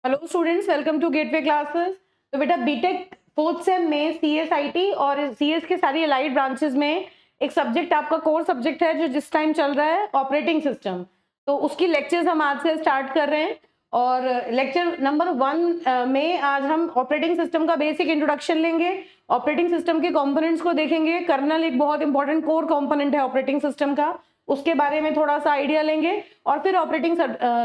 Hello students, welcome to Gateway classes. तो बेटा B Tech fourth sem में सीएसआईटी और सीएस के सारी अलाइड ब्रांचेस में एक सब्जेक्ट आपका कोर सब्जेक्ट है जो जिस टाइम चल रहा है ऑपरेटिंग सिस्टम। तो उसकी लेक्चर्स हम आज से स्टार्ट कर रहे हैं और लेक्चर नंबर 1 में आज हम ऑपरेटिंग सिस्टम का बेसिक इंट्रोडक्शन लेंगे। ऑपरेटिंग सिस्टम के कंपोनेंट्स को देखेंगे। कर्नल एक बहुत इंपॉर्टेंट कोर कंपोनेंट है ऑपरेटिंग सिस्टम का, उसके बारे में थोड़ा सा आइडिया लेंगे और फिर ऑपरेटिंग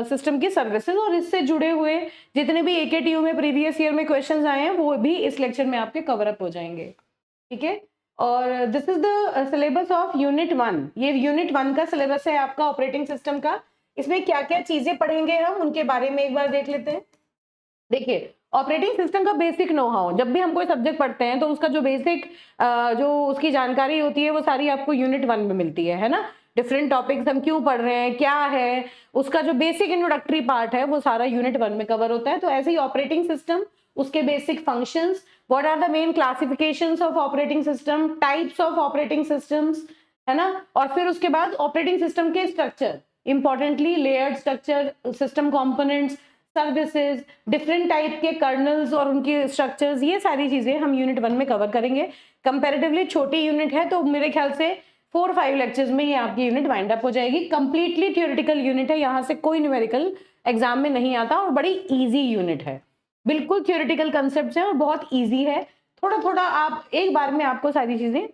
सिस्टम की सर्विसेज और इससे जुड़े हुए जितने भी एकेटीयू में प्रीवियस ईयर में क्वेश्चंस आए हैं वो भी इस लेक्चर में आपके कवर अप हो जाएंगे। ठीक है, और this is the syllabus of unit 1। ये यूनिट 1 का सिलेबस है आपका ऑपरेटिंग सिस्टम का। इसमें क्या क्या चीजें पढ़ेंगे हम उनके बारे में एक बार देख लेते हैं। देखिए, ऑपरेटिंग सिस्टम का बेसिक नो हाउ, जब भी हम कोई सब्जेक्ट पढ़ते हैं तो उसका जो बेसिक जो उसकी जानकारी होती है वो सारी आपको यूनिट 1 में मिलती है ना। डिफरेंट टॉपिक्स हम क्यों पढ़ रहे हैं, क्या है उसका जो बेसिक इंट्रोडक्टरी पार्ट है वो सारा यूनिट 1 में कवर होता है। तो ऐसे ही ऑपरेटिंग सिस्टम, उसके basic functions, what are the main classifications of operating system, types of operating systems, है ना। और फिर उसके बाद ऑपरेटिंग सिस्टम के structure, importantly layered structure, system components, services, different type के कर्नल्स और उनके स्ट्रक्चर्स, ये सारी चीजें हम यूनिट 1 में कवर करेंगे। कंपैरेटिवली छोटी यूनिट है तो मेरे ख्याल से 4-5 लेक्चर्स में ये आपकी यूनिट वाइंड अप हो जाएगी। कंप्लीटली थियोरेटिकल यूनिट है, यहाँ से कोई न्यूमेरिकल एग्जाम में नहीं आता और बड़ी इजी यूनिट है। बिल्कुल थियोरेटिकल कंसेप्ट है और बहुत ईजी है। थोड़ा थोड़ा आप एक बार में आपको सारी चीजें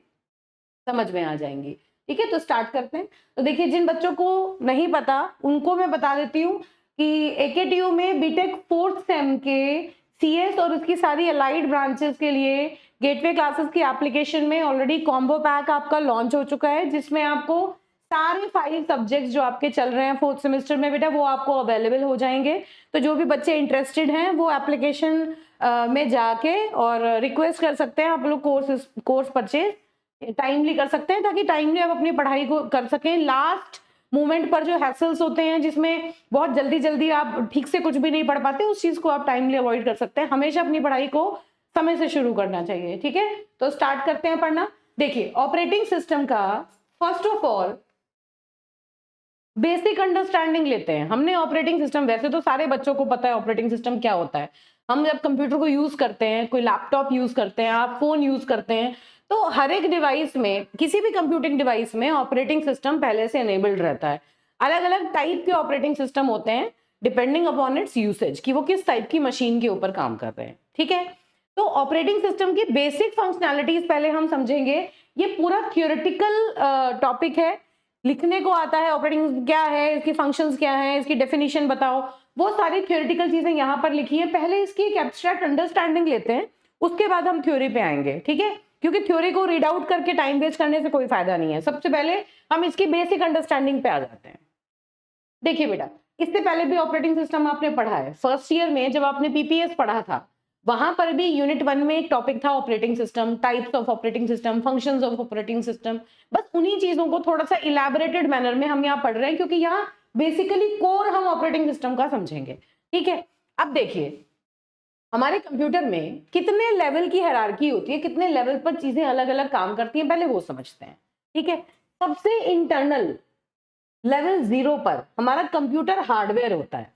समझ में आ जाएंगी। ठीक है, तो स्टार्ट करते हैं। तो देखिए, जिन बच्चों को नहीं पता उनको मैं बता देती हूँ कि एकेटीयू में बीटेक फोर्थ सेम के सीएस और उसकी सारी अलाइड ब्रांचेस के लिए गेटवे क्लासेस की एप्लीकेशन में ऑलरेडी कॉम्बो पैक आपका लॉन्च हो चुका है, जिसमें आपको सारे 5 सब्जेक्ट्स जो आपके चल रहे हैं फोर्थ सेमेस्टर में बेटा वो आपको अवेलेबल हो जाएंगे। तो जो भी बच्चे इंटरेस्टेड हैं वो एप्लीकेशन में जाके और रिक्वेस्ट कर सकते हैं। आप लोग कोर्स परचेज टाइमली कर सकते हैं ताकि टाइमली आप अपनी पढ़ाई को कर सकें। लास्ट मोमेंट पर जो हैसल्स होते हैं जिसमें बहुत जल्दी जल्दी आप ठीक से कुछ भी नहीं पढ़ पाते, उस चीज को आप टाइमली अवॉइड कर सकते हैं। हमेशा अपनी पढ़ाई को समय से शुरू करना चाहिए। ठीक है, तो स्टार्ट करते हैं पढ़ना। देखिए, ऑपरेटिंग सिस्टम का first of all basic understanding लेते हैं। हमने ऑपरेटिंग सिस्टम, वैसे तो सारे बच्चों को पता है ऑपरेटिंग सिस्टम क्या होता है। हम जब कंप्यूटर को यूज करते हैं, कोई लैपटॉप यूज करते हैं, आप फोन यूज करते हैं, तो हर एक डिवाइस में, किसी भी कंप्यूटिंग डिवाइस में ऑपरेटिंग सिस्टम पहले से एनेबल्ड रहता है। अलग अलग टाइप के ऑपरेटिंग सिस्टम होते हैं डिपेंडिंग अपॉन इट्स यूसेज, कि वो किस टाइप की मशीन के ऊपर काम कर रहे हैं। ठीक है, तो ऑपरेटिंग सिस्टम की बेसिक फंक्शनैलिटीज पहले हम समझेंगे। ये पूरा थियोरेटिकल टॉपिक है, लिखने को आता है ऑपरेटिंग क्या है, इसकी फंक्शंस क्या है, इसकी डेफिनेशन बताओ, वो सारी थियोरेटिकल चीजें यहाँ पर लिखी है। पहले इसकी एक एब्स्ट्रैक्ट अंडरस्टैंडिंग लेते हैं, उसके बाद हम थ्योरी पे आएंगे। ठीक है, क्योंकि थ्योरी को रीड आउट करके टाइम वेस्ट करने से कोई फायदा नहीं है। सबसे पहले हम इसकी बेसिक अंडरस्टैंडिंग पे आ जाते हैं। देखिए बेटा, इससे पहले भी ऑपरेटिंग सिस्टम आपने पढ़ा है। फर्स्ट ईयर में जब आपने पीपीएस पढ़ा था, वहां पर भी यूनिट 1 में एक टॉपिक था operating system, types of operating system, functions of operating system. बस उन्हीं चीजों को थोड़ा सा इलैबोरेटेड मैनर में हम यहाँ पढ़ रहे हैं, क्योंकि यहाँ बेसिकली कोर हम ऑपरेटिंग सिस्टम का समझेंगे। ठीक है, अब देखिए हमारे कंप्यूटर में कितने लेवल की हायरार्की होती है, कितने लेवल पर चीजें अलग अलग काम करती हैं, पहले वो समझते हैं। ठीक है, सबसे इंटरनल लेवल 0 पर हमारा कंप्यूटर हार्डवेयर होता है।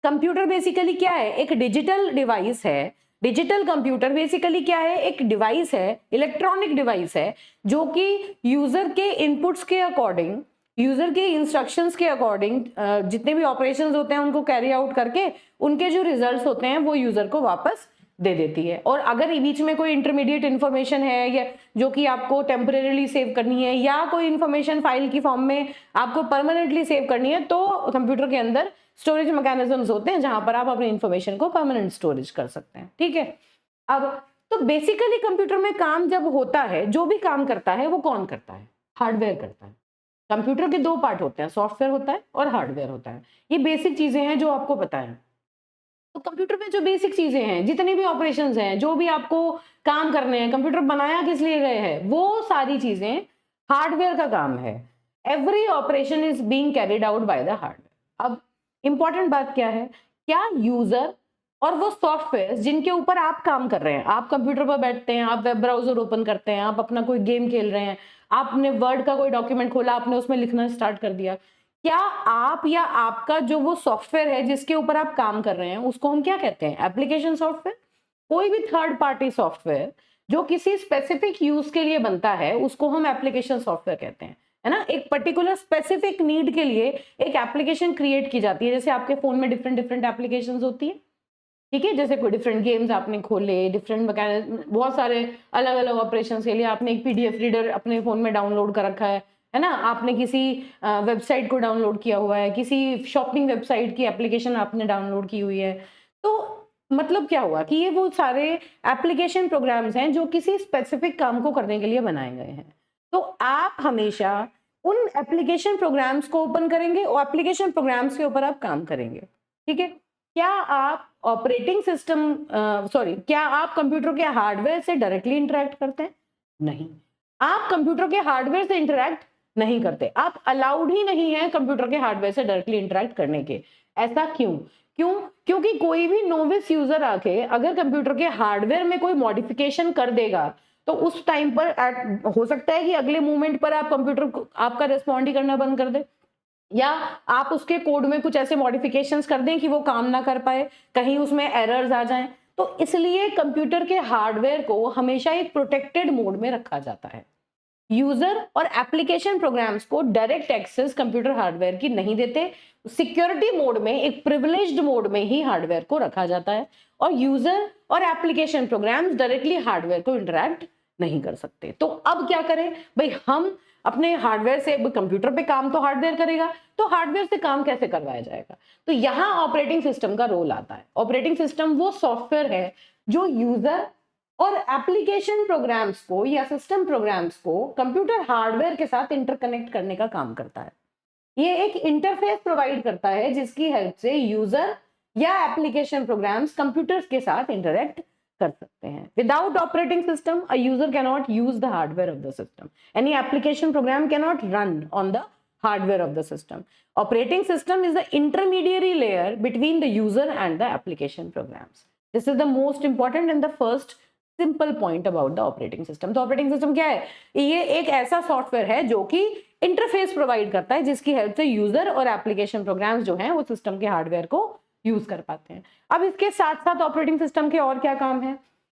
कंप्यूटर बेसिकली क्या है, एक डिजिटल डिवाइस है। डिजिटल कंप्यूटर बेसिकली क्या है, एक डिवाइस है, इलेक्ट्रॉनिक डिवाइस है, जो कि यूजर के इनपुट्स के अकॉर्डिंग, यूजर के इंस्ट्रक्शंस के अकॉर्डिंग जितने भी ऑपरेशंस होते हैं उनको कैरी आउट करके उनके जो रिजल्ट्स होते हैं वो यूजर को वापस दे देती है। और अगर बीच में कोई इंटरमीडिएट इन्फॉर्मेशन है या जो कि आपको टेम्परेरीली सेव करनी है, या कोई इन्फॉर्मेशन फाइल की फॉर्म में आपको परमानेंटली सेव करनी है, तो कंप्यूटर के अंदर स्टोरेज मैकेनिज्म्स होते हैं जहां पर आप अपनी इन्फॉर्मेशन को परमानेंट स्टोरेज कर सकते हैं। ठीक है, अब तो बेसिकली कंप्यूटर में काम जब होता है, जो भी काम करता है वो कौन करता है, हार्डवेयर करता है। कंप्यूटर के 2 पार्ट होते हैं, सॉफ्टवेयर होता है और हार्डवेयर होता है। ये बेसिक चीजें हैं जो आपको पता है। तो कंप्यूटर में जो बेसिक चीजें हैं, जितनी भी ऑपरेशंस हैं, जो भी आपको काम करने हैं, कंप्यूटर बनाया किस लिए गए हैं, वो सारी चीजें हार्डवेयर का काम है। Every operation is being carried out by the hardware. अब इंपॉर्टेंट बात क्या है, क्या यूजर और वो सॉफ्टवेयर जिनके ऊपर आप काम कर रहे हैं, आप कंप्यूटर पर बैठते हैं, आप वेब ब्राउजर ओपन करते हैं, आप अपना कोई गेम खेल रहे हैं, आपने वर्ड का कोई डॉक्यूमेंट खोला, आपने उसमें लिखना स्टार्ट कर दिया, क्या आप या आपका जो वो सॉफ्टवेयर है जिसके ऊपर आप काम कर रहे हैं, उसको हम क्या कहते हैं? Application software. कोई भी थर्ड पार्टी सॉफ्टवेयर जो किसी स्पेसिफिक यूज के लिए बनता है, उसको हम एप्लीकेशन सॉफ्टवेयर कहते हैं, है ना? एक पर्टिकुलर स्पेसिफिक नीड के लिए एक एप्लीकेशन क्रिएट की जाती है। जैसे आपके फोन में डिफरेंट डिफरेंट एप्लीकेशंस होती है, ठीक है? जैसे कोई डिफरेंट गेम्स आपने खोले, डिफरेंट मैकेनिज्म, बहुत सारे अलग अलग ऑपरेशंस के लिए आपने एक पीडीएफ रीडर अपने फोन में डाउनलोड कर रखा है ना? आपने किसी वेबसाइट को डाउनलोड किया हुआ है, किसी शॉपिंग वेबसाइट की एप्लीकेशन आपने डाउनलोड की हुई है। तो मतलब क्या हुआ कि ये वो सारे एप्लीकेशन प्रोग्राम्स हैं जो किसी स्पेसिफिक काम को करने के लिए बनाए गए हैं। तो आप हमेशा उन एप्लीकेशन प्रोग्राम्स को ओपन करेंगे और एप्लीकेशन प्रोग्राम्स के ऊपर आप काम करेंगे, ठीक है? क्या आप ऑपरेटिंग सिस्टम क्या आप कंप्यूटर के हार्डवेयर से डायरेक्टली इंटरेक्ट करते हैं? नहीं। आप कंप्यूटर के हार्डवेयर से इंटरेक्ट नहीं करते। आप अलाउड ही नहीं है कंप्यूटर के हार्डवेयर से डायरेक्टली इंटरेक्ट करने के। ऐसा क्यों? क्यों? क्योंकि कोई भी नोविस यूजर आके अगर कंप्यूटर के हार्डवेयर में कोई मॉडिफिकेशन कर देगा, तो उस टाइम पर हो सकता है कि अगले मोमेंट पर आप कंप्यूटर को आपका रिस्पॉन्ड ही करना बंद कर दे, या आप उसके कोड में कुछ ऐसे मॉडिफिकेशंस कर दें कि वो काम ना कर पाए, कहीं उसमें एरर्स आ जाएं। तो इसलिए कंप्यूटर के हार्डवेयर को हमेशा एक प्रोटेक्टेड मोड में रखा जाता है। यूजर और एप्लीकेशन प्रोग्राम्स को डायरेक्ट एक्सेस कंप्यूटर हार्डवेयर की नहीं देते। सिक्योरिटी मोड में, एक प्रिविलेज्ड मोड में ही हार्डवेयर को रखा जाता है, और यूजर और एप्लीकेशन प्रोग्राम्स डायरेक्टली हार्डवेयर को इंटरैक्ट नहीं कर सकते। तो अब क्या करें भाई? हम अपने हार्डवेयर से, कंप्यूटर पे काम तो हार्डवेयर करेगा, तो हार्डवेयर से काम कैसे करवाया जाएगा? तो यहां ऑपरेटिंग सिस्टम का रोल आता है। ऑपरेटिंग सिस्टम वो सॉफ्टवेयर है जो यूजर और एप्लीकेशन प्रोग्राम्स को या सिस्टम प्रोग्राम्स को कंप्यूटर हार्डवेयर के साथ इंटरकनेक्ट करने का काम करता है। ये एक इंटरफेस प्रोवाइड करता है जिसकी हेल्प से यूजर या एप्लीकेशन प्रोग्राम्स कंप्यूटर्स के साथ इंटरेक्ट कर सकते हैं। Without operating system a user can not use the hardware of the system. Any application program can not run on the hardware of the system. Operating system is the intermediary layer between the user and the application programs. This is the most important and the first simple point about the operating system. तो operating system क्या है? ये एक ऐसा software है जो कि interface provide करता है जिसकी हेल्प से यूजर और एप्लीकेशन प्रोग्राम्स जो हैं वो सिस्टम के हार्डवेयर को यूज कर पाते हैं। अब इसके साथ साथ ऑपरेटिंग सिस्टम के और क्या काम है?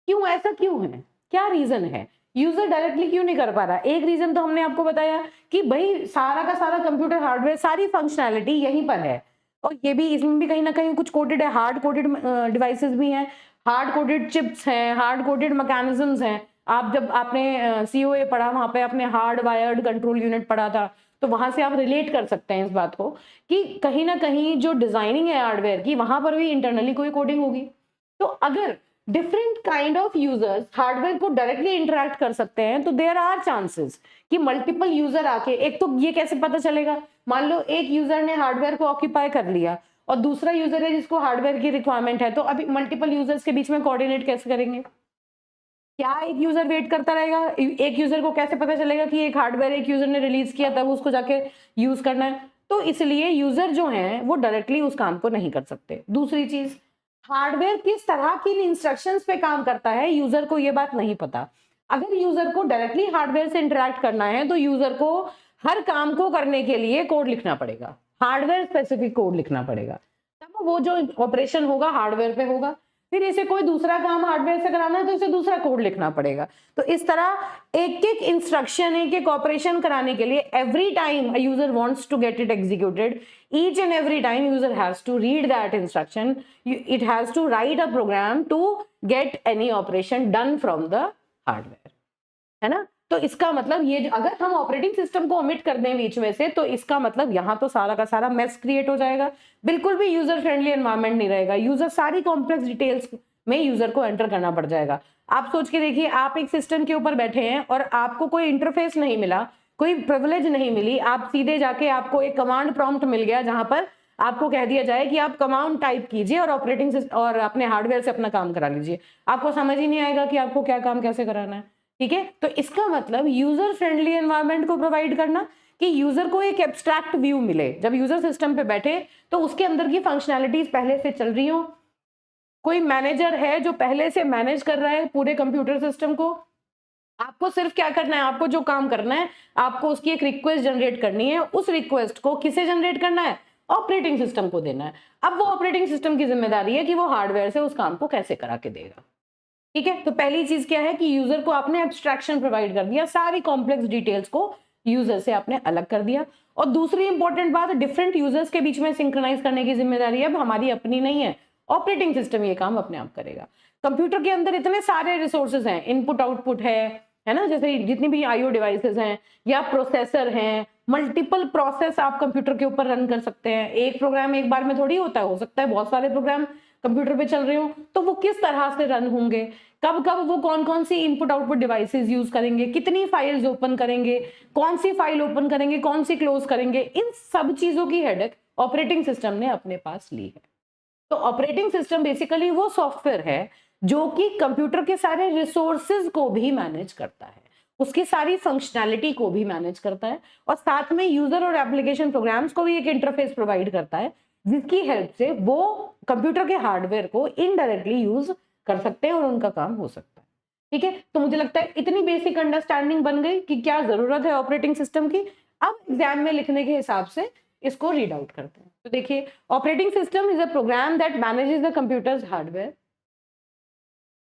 क्यों ऐसा क्यों है? क्या रीजन है? यूजर डायरेक्टली क्यों नहीं कर पा रहा? एक रीजन तो हमने आपको बताया कि भाई सारा का सारा कंप्यूटर हार्डवेयर, सारी फंक्शनैलिटी यहीं पर है, और ये भी, इसमें भी कहीं ना कहीं कुछ कोडेड है, हार्ड कोडेड डिवाइसेस भी हैं, हार्ड कोडेड चिप्स हैं, हार्ड कोडेड मैकेनिज्म्स हैं। आप जब आपने सीओए पढ़ा, वहां पे आपने हार्ड वायर्ड कंट्रोल यूनिट पढ़ा था, तो वहां से आप रिलेट कर सकते हैं इस बात को कि कहीं ना कहीं जो डिजाइनिंग है हार्डवेयर की, वहां पर भी इंटरनली कोई कोडिंग होगी। तो अगर different kind of users hardware को डायरेक्टली इंटरेक्ट कर सकते हैं, तो देयर आर चांसेस कि मल्टीपल यूजर आके, एक तो ये कैसे पता चलेगा? मान लो एक यूजर ने हार्डवेयर को ऑक्यूपाई कर लिया और दूसरा यूजर है जिसको हार्डवेयर की रिक्वायरमेंट है, तो अभी मल्टीपल यूजर्स के बीच में कोऑर्डिनेट कैसे करेंगे? क्या एक यूजर वेट करता रहेगा? एक यूजर को कैसे पता चलेगा कि एक हार्डवेयर एक यूजर ने रिलीज किया तब उसको जाके यूज करना है? तो इसलिए यूजर जो हैं वो डायरेक्टली उस काम को नहीं कर सकते। दूसरी चीज, हार्डवेयर किस तरह की इंस्ट्रक्शंस पे काम करता है, यूजर को ये बात नहीं पता। अगर यूजर को डायरेक्टली हार्डवेयर से इंटरेक्ट करना है, तो यूजर को हर काम को करने के लिए कोड लिखना पड़ेगा, हार्डवेयर स्पेसिफिक कोड लिखना पड़ेगा, तब वो जो ऑपरेशन होगा हार्डवेयर पे होगा। फिर इसे कोई दूसरा काम हार्डवेयर से कराना है तो इसे दूसरा कोड लिखना पड़ेगा। तो इस तरह एक एक इंस्ट्रक्शन, एक एक ऑपरेशन कराने के लिए, every time a user wants to get it executed, each and every time user has to read that instruction, it has to write a program to get any operation done from the hardware, है ना? तो इसका मतलब ये, अगर हम operating system को omit कर दें बीच में से, तो इसका मतलब यहाँ तो सारा का सारा मेस क्रिएट हो जाएगा, बिल्कुल भी यूजर फ्रेंडली एनवायरनमेंट नहीं रहेगा। यूजर सारी कॉम्प्लेक्स डिटेल्स में यूजर को एंटर करना पड़ जाएगा। आप सोच के देखिए, आप एक सिस्टम के ऊपर बैठे हैं और आपको कोई इंटरफेस नहीं मिला, कोई प्रिविलेज नहीं मिली, आप सीधे जाके, आपको एक कमांड प्रॉम्प्ट मिल गया जहां पर आपको कह दिया जाए कि आप कमांड टाइप कीजिए और ऑपरेटिंग सिस्टम और अपने हार्डवेयर से अपना काम करा लीजिए। आपको समझ ही नहीं आएगा कि आपको क्या काम कैसे कराना है, ठीक है? तो इसका मतलब यूजर फ्रेंडली एनवायरनमेंट को प्रोवाइड करना, कि यूजर को एक एब्स्ट्रैक्ट व्यू मिले। जब यूजर सिस्टम पे बैठे तो उसके अंदर की फंक्शनैलिटीज पहले से चल रही हो, कोई मैनेजर है जो पहले से मैनेज कर रहा है पूरे कंप्यूटर सिस्टम को, आपको सिर्फ क्या करना है, आपको जो काम करना है, आपको उसकी एक रिक्वेस्ट जनरेट करनी है। उस रिक्वेस्ट को किसे जनरेट करना है, ऑपरेटिंग सिस्टम को देना है। अब वो ऑपरेटिंग सिस्टम की जिम्मेदारी है कि वो हार्डवेयर से उस काम को कैसे करा के देगा। ठीक है, तो पहली चीज क्या है कि यूजर को आपने एब्स्ट्रैक्शन प्रोवाइड कर दिया, सारी कॉम्प्लेक्स डिटेल्स को यूजर से आपने अलग कर दिया। और दूसरी इंपॉर्टेंट बात, डिफरेंट यूजर्स के बीच में सिंक्रोनाइज करने की जिम्मेदारी अब हमारी अपनी नहीं है, ऑपरेटिंग सिस्टम ये काम अपने आप करेगा। कंप्यूटर के अंदर इतने सारे रिसोर्सेज हैं, इनपुट आउटपुट है ना, जैसे जितनी भी आईओ डिवाइसेस हैं या प्रोसेसर हैं, मल्टीपल प्रोसेस आप कंप्यूटर के ऊपर रन कर सकते हैं। एक प्रोग्राम एक बार में थोड़ी होता है, हो सकता है बहुत सारे प्रोग्राम कंप्यूटर पे चल रहे हो, तो वो किस तरह से रन होंगे, कब कब वो कौन कौन सी इनपुट आउटपुट डिवाइसेस यूज करेंगे, कितनी फाइल्स ओपन करेंगे, कौन सी फाइल ओपन करेंगे, कौन सी क्लोज करेंगे, इन सब चीजों की हेडेक ऑपरेटिंग सिस्टम ने अपने पास ली है। तो ऑपरेटिंग सिस्टम बेसिकली वो सॉफ्टवेयर है जो कि कंप्यूटर के सारे रिसोर्सेज को भी मैनेज करता है, उसकी सारी फंक्शनैलिटी को भी मैनेज करता है, और साथ में यूजर और एप्लीकेशन प्रोग्राम्स को भी एक इंटरफेस प्रोवाइड करता है, जिसकी हेल्प से वो कंप्यूटर के हार्डवेयर को इनडायरेक्टली यूज कर सकते हैं और उनका काम हो सकता है। ठीक है, तो मुझे लगता है इतनी बेसिक अंडरस्टैंडिंग बन गई कि क्या जरूरत है ऑपरेटिंग सिस्टम की। अब एग्जाम में लिखने के हिसाब से इसको रीड आउट करते हैं। तो देखिए, operating system is a program that manages the computer's hardware.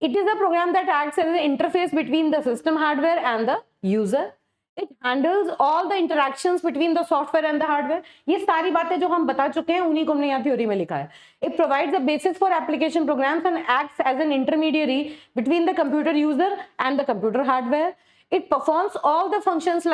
It is a program that acts as an interface between the system hardware and the user. It handles all the interactions between the software and the hardware. ये सारी बातें जो हम बता चुके हैं उन्हीं को हमने यहाँ थ्योरी में लिखा है. It provides the basis for application programs and acts as an intermediary between the computer user and the computer hardware. It performs all the functions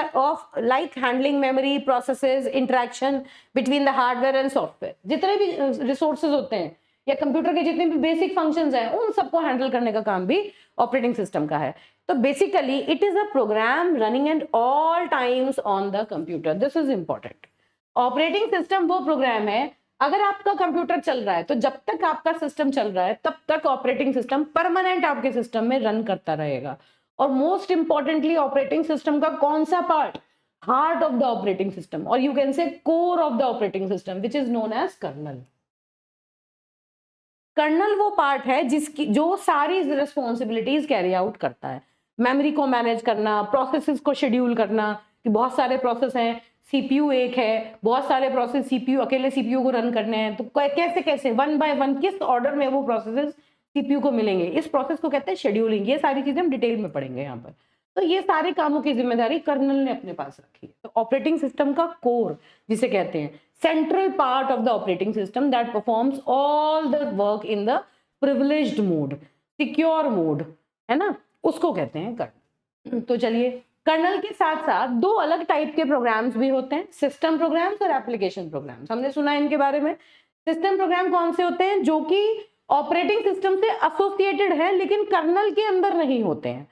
like handling memory, processes, interaction between the hardware and software. जितने भी resources होते हैं या computer के जितने भी basic functions हैं उन सबको हैंडल करने का काम भी ऑपरेटिंग सिस्टम का है. तो basically it is a program running at all times on the computer. This is important. Operating system वो प्रोग्राम है, अगर आपका कंप्यूटर चल रहा है तो जब तक आपका सिस्टम चल रहा है तब तक ऑपरेटिंग सिस्टम परमानेंट आपके सिस्टम में रन करता रहेगा. और मोस्ट इंपॉर्टेंटली ऑपरेटिंग सिस्टम का कौन सा part, heart of the operating system, और you can say core of the operating system, which is known as kernel. Kernel वो पार्ट है जिसकी जो सारी रिस्पॉन्सिबिलिटीज कैरी आउट करता है. मेमोरी को मैनेज करना, प्रोसेसेस को शेड्यूल करना, कि बहुत सारे प्रोसेस हैं, सीपीयू एक है, बहुत सारे प्रोसेस सीपीयू, अकेले सीपीयू को रन करने हैं, तो कैसे कैसे वन बाय वन किस ऑर्डर में वो प्रोसेसेस सीपीयू को मिलेंगे, इस प्रोसेस को कहते हैं शेड्यूलिंग. ये सारी चीजें हम डिटेल में पढ़ेंगे यहाँ पर. तो ये सारे कामों की जिम्मेदारी कर्नल ने अपने पास रखी है. तो ऑपरेटिंग सिस्टम का कोर जिसे कहते हैं, central part of the operating system that performs all the work in the privileged mode, secure mode, है ना, उसको कहते हैं कर्नल. तो चलिए, कर्नल के साथ साथ दो अलग टाइप के प्रोग्राम्स भी होते हैं, सिस्टम प्रोग्राम्स और एप्लीकेशन प्रोग्राम्स. हमने सुना है इनके बारे में. सिस्टम प्रोग्राम कौन से होते हैं, जो कि ऑपरेटिंग सिस्टम से एसोसिएटेड है लेकिन कर्नल के अंदर नहीं होते हैं.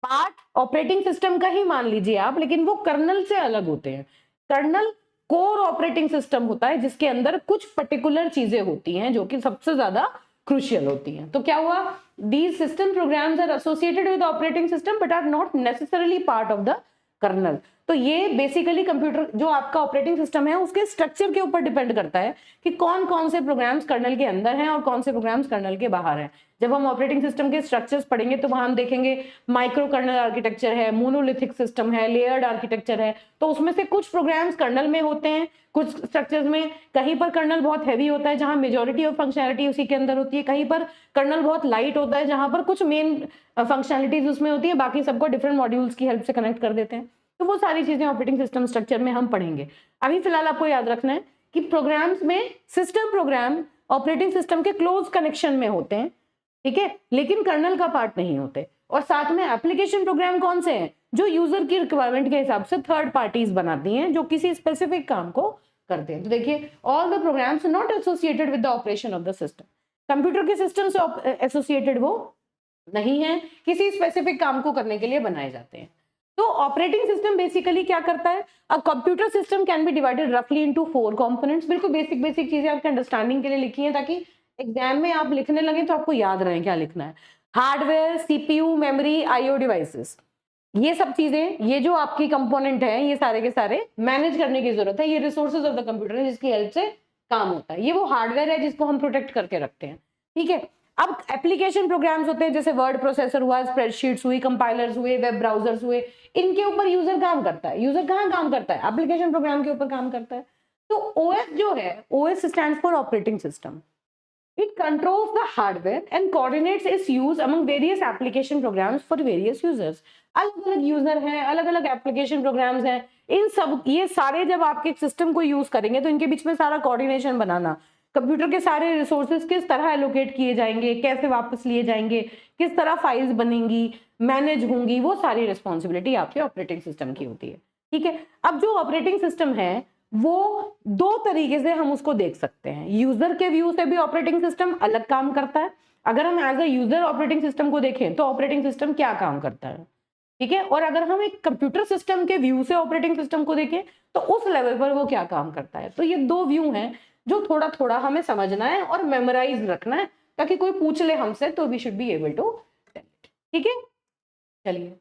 पार्ट ऑपरेटिंग सिस्टम का ही मान लीजिए आप, लेकिन वो कर्नल से अलग होते हैं. कर्नल कोर ऑपरेटिंग सिस्टम होता है जिसके अंदर कुछ पर्टिकुलर चीजें होती हैं जो कि सबसे ज्यादा क्रूशियल होती हैं. तो क्या हुआ, these system programs are associated with operating system but are not necessarily part of the kernel. तो ये बेसिकली कंप्यूटर जो आपका ऑपरेटिंग सिस्टम है उसके स्ट्रक्चर के ऊपर डिपेंड करता है कि कौन कौन से प्रोग्राम्स कर्नल के अंदर हैं और कौन से प्रोग्राम्स कर्नल के बाहर हैं. जब हम ऑपरेटिंग सिस्टम के स्ट्रक्चर्स पढ़ेंगे तो वहां हम देखेंगे माइक्रो कर्नल आर्किटेक्चर है, मोनोलिथिक सिस्टम है, लेयर्ड आर्किटेक्चर है. तो उसमें से कुछ प्रोग्राम्स कर्नल में होते हैं, कुछ स्ट्रक्चर्स में कहीं पर कर्नल बहुत हैवी होता है जहां मेजोरिटी ऑफ फंक्शनैलिटी उसी के अंदर होती है, कहीं पर कर्नल बहुत लाइट होता है जहां पर कुछ मेन फंक्शनैलिटीज उसमें होती है, बाकी सबको डिफरेंट मॉड्यूल्स की हेल्प से कनेक्ट कर देते हैं. तो वो सारी चीजें ऑपरेटिंग सिस्टम स्ट्रक्चर में हम पढ़ेंगे. अभी फिलहाल आपको याद रखना है कि प्रोग्राम्स में सिस्टम प्रोग्राम ऑपरेटिंग सिस्टम के क्लोज कनेक्शन में होते हैं, ठीक है, लेकिन कर्नल का पार्ट नहीं होते. और साथ में एप्लीकेशन प्रोग्राम कौन से हैं, जो यूजर की रिक्वायरमेंट के हिसाब से थर्ड पार्टीज बनाती हैं जो किसी स्पेसिफिक काम को करते हैं. तो देखिए, all the programs not associated with the operation of the system. Computer के सिस्टम से एसोसिएटेड वो नहीं है, किसी स्पेसिफिक काम को करने के लिए बनाए जाते हैं. तो ऑपरेटिंग सिस्टम बेसिकली क्या करता है, a computer system can be divided रफली इनटू 4 कंपोनेंट्स. बिल्कुल बेसिक बेसिक चीजें आपके अंडरस्टैंडिंग के लिए लिखी हैं ताकि एग्जाम में आप लिखने लगे तो आपको याद रहे क्या लिखना है. Hardware, CPU, memory, IO devices, ये सब चीजें, ये जो आपकी कंपोनेंट है, ये सारे के सारे मैनेज करने की जरूरत है. ये रिसोर्सेज ऑफ द कंप्यूटर है जिसकी हेल्प से काम होता है. ये वो हार्डवेयर है जिसको हम प्रोटेक्ट करके रखते हैं, ठीक है. अब एप्लीकेशन प्रोग्राम्स होते हैं जैसे वर्ड प्रोसेसर हुआ, स्प्रेडशीट्स हुई, कंपाइलर्स हुए, वेब ब्राउजर्स हुए, इनके ऊपर यूजर काम करता है। यूजर कहाँ काम करता है? एप्लीकेशन प्रोग्राम के ऊपर काम करता है। तो ओएस जो है, OS stands for operating system. It controls the hardware and coordinates its use among various application programs for various users. अलग अलग यूजर हैं, अलग अलग एप्लीकेशन प्रोग्राम्स हैं, इन सब ये सारे जब आपके सिस्टम को यूज करेंगे तो इनके बीच में सारा कोऑर्डिनेशन बनाना, कंप्यूटर के सारे रिसोर्सेज किस तरह एलोकेट किए जाएंगे, कैसे वापस लिए जाएंगे, किस तरह फाइल्स बनेंगी, मैनेज होंगी, वो सारी रिस्पॉन्सिबिलिटी आपके ऑपरेटिंग सिस्टम की होती है। ठीक है, अब जो ऑपरेटिंग सिस्टम है वो दो तरीके से हम उसको देख सकते हैं। यूजर के व्यू से भी ऑपरेटिंग सिस्टम अलग काम करता है। अगर हम as a user operating system को देखें तो ऑपरेटिंग सिस्टम क्या काम करता है, ठीक है, और अगर हम एक कंप्यूटर सिस्टम के व्यू से ऑपरेटिंग सिस्टम को देखें तो उस लेवल पर वो क्या काम करता है। तो ये दो व्यू हैं जो थोड़ा थोड़ा हमें समझना है और मेमोराइज रखना है, ताकि कोई पूछ ले हमसे तो we should be able to tell it. ठीक है, चलिए,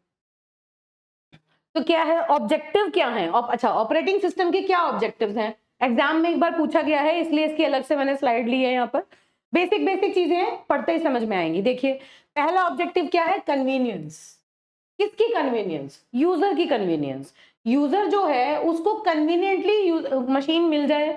तो क्या है ऑब्जेक्टिव, क्या है अच्छा ऑपरेटिंग सिस्टम के क्या ऑब्जेक्टिव्स हैं, एग्जाम में एक बार पूछा गया है इसलिए इसकी अलग से मैंने स्लाइड ली है। यहाँ पर बेसिक बेसिक चीजें हैं, पढ़ते ही समझ में आएंगी। देखिए, पहला ऑब्जेक्टिव क्या है? कन्वीनियंस। किसकी कन्वीनियंस? यूजर की कन्वीनियंस। यूजर जो है उसको कन्वीनियंटली मशीन मिल जाए,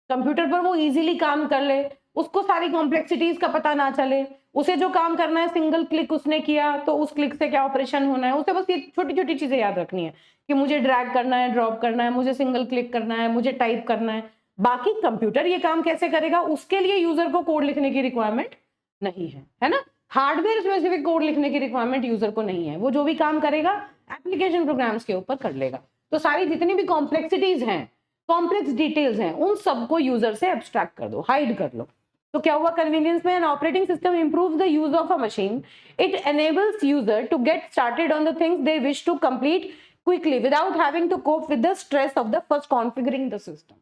कंप्यूटर पर वो इजीली काम कर ले, उसको सारी कॉम्प्लेक्सिटीज का पता ना चले, उसे जो काम करना है सिंगल क्लिक उसने किया तो उस क्लिक से क्या ऑपरेशन होना है, उसे बस ये छोटी छोटी चीजें याद रखनी है कि मुझे ड्रैग करना है, ड्रॉप करना है, मुझे सिंगल क्लिक करना है, मुझे टाइप करना है। बाकी कंप्यूटर ये काम कैसे करेगा उसके लिए यूजर को कोड लिखने की रिक्वायरमेंट नहीं है ना। हार्डवेयर स्पेसिफिक कोड लिखने की रिक्वायरमेंट यूजर को नहीं है, वो जो भी काम करेगा एप्लीकेशन प्रोग्राम्स के ऊपर कर लेगा। तो सारी जितनी भी कॉम्प्लेक्सिटीज हैं, कॉम्प्लेक्स डिटेल्स हैं, उन सबको यूजर से एब्स्ट्रैक्ट कर दो, हाइड कर लो। तो क्या हुआ कन्वीनियंस में? An operating system improves the use of a machine, it enables user to get started on the things they wish to complete quickly without having to cope with the stress of the first configuring the system.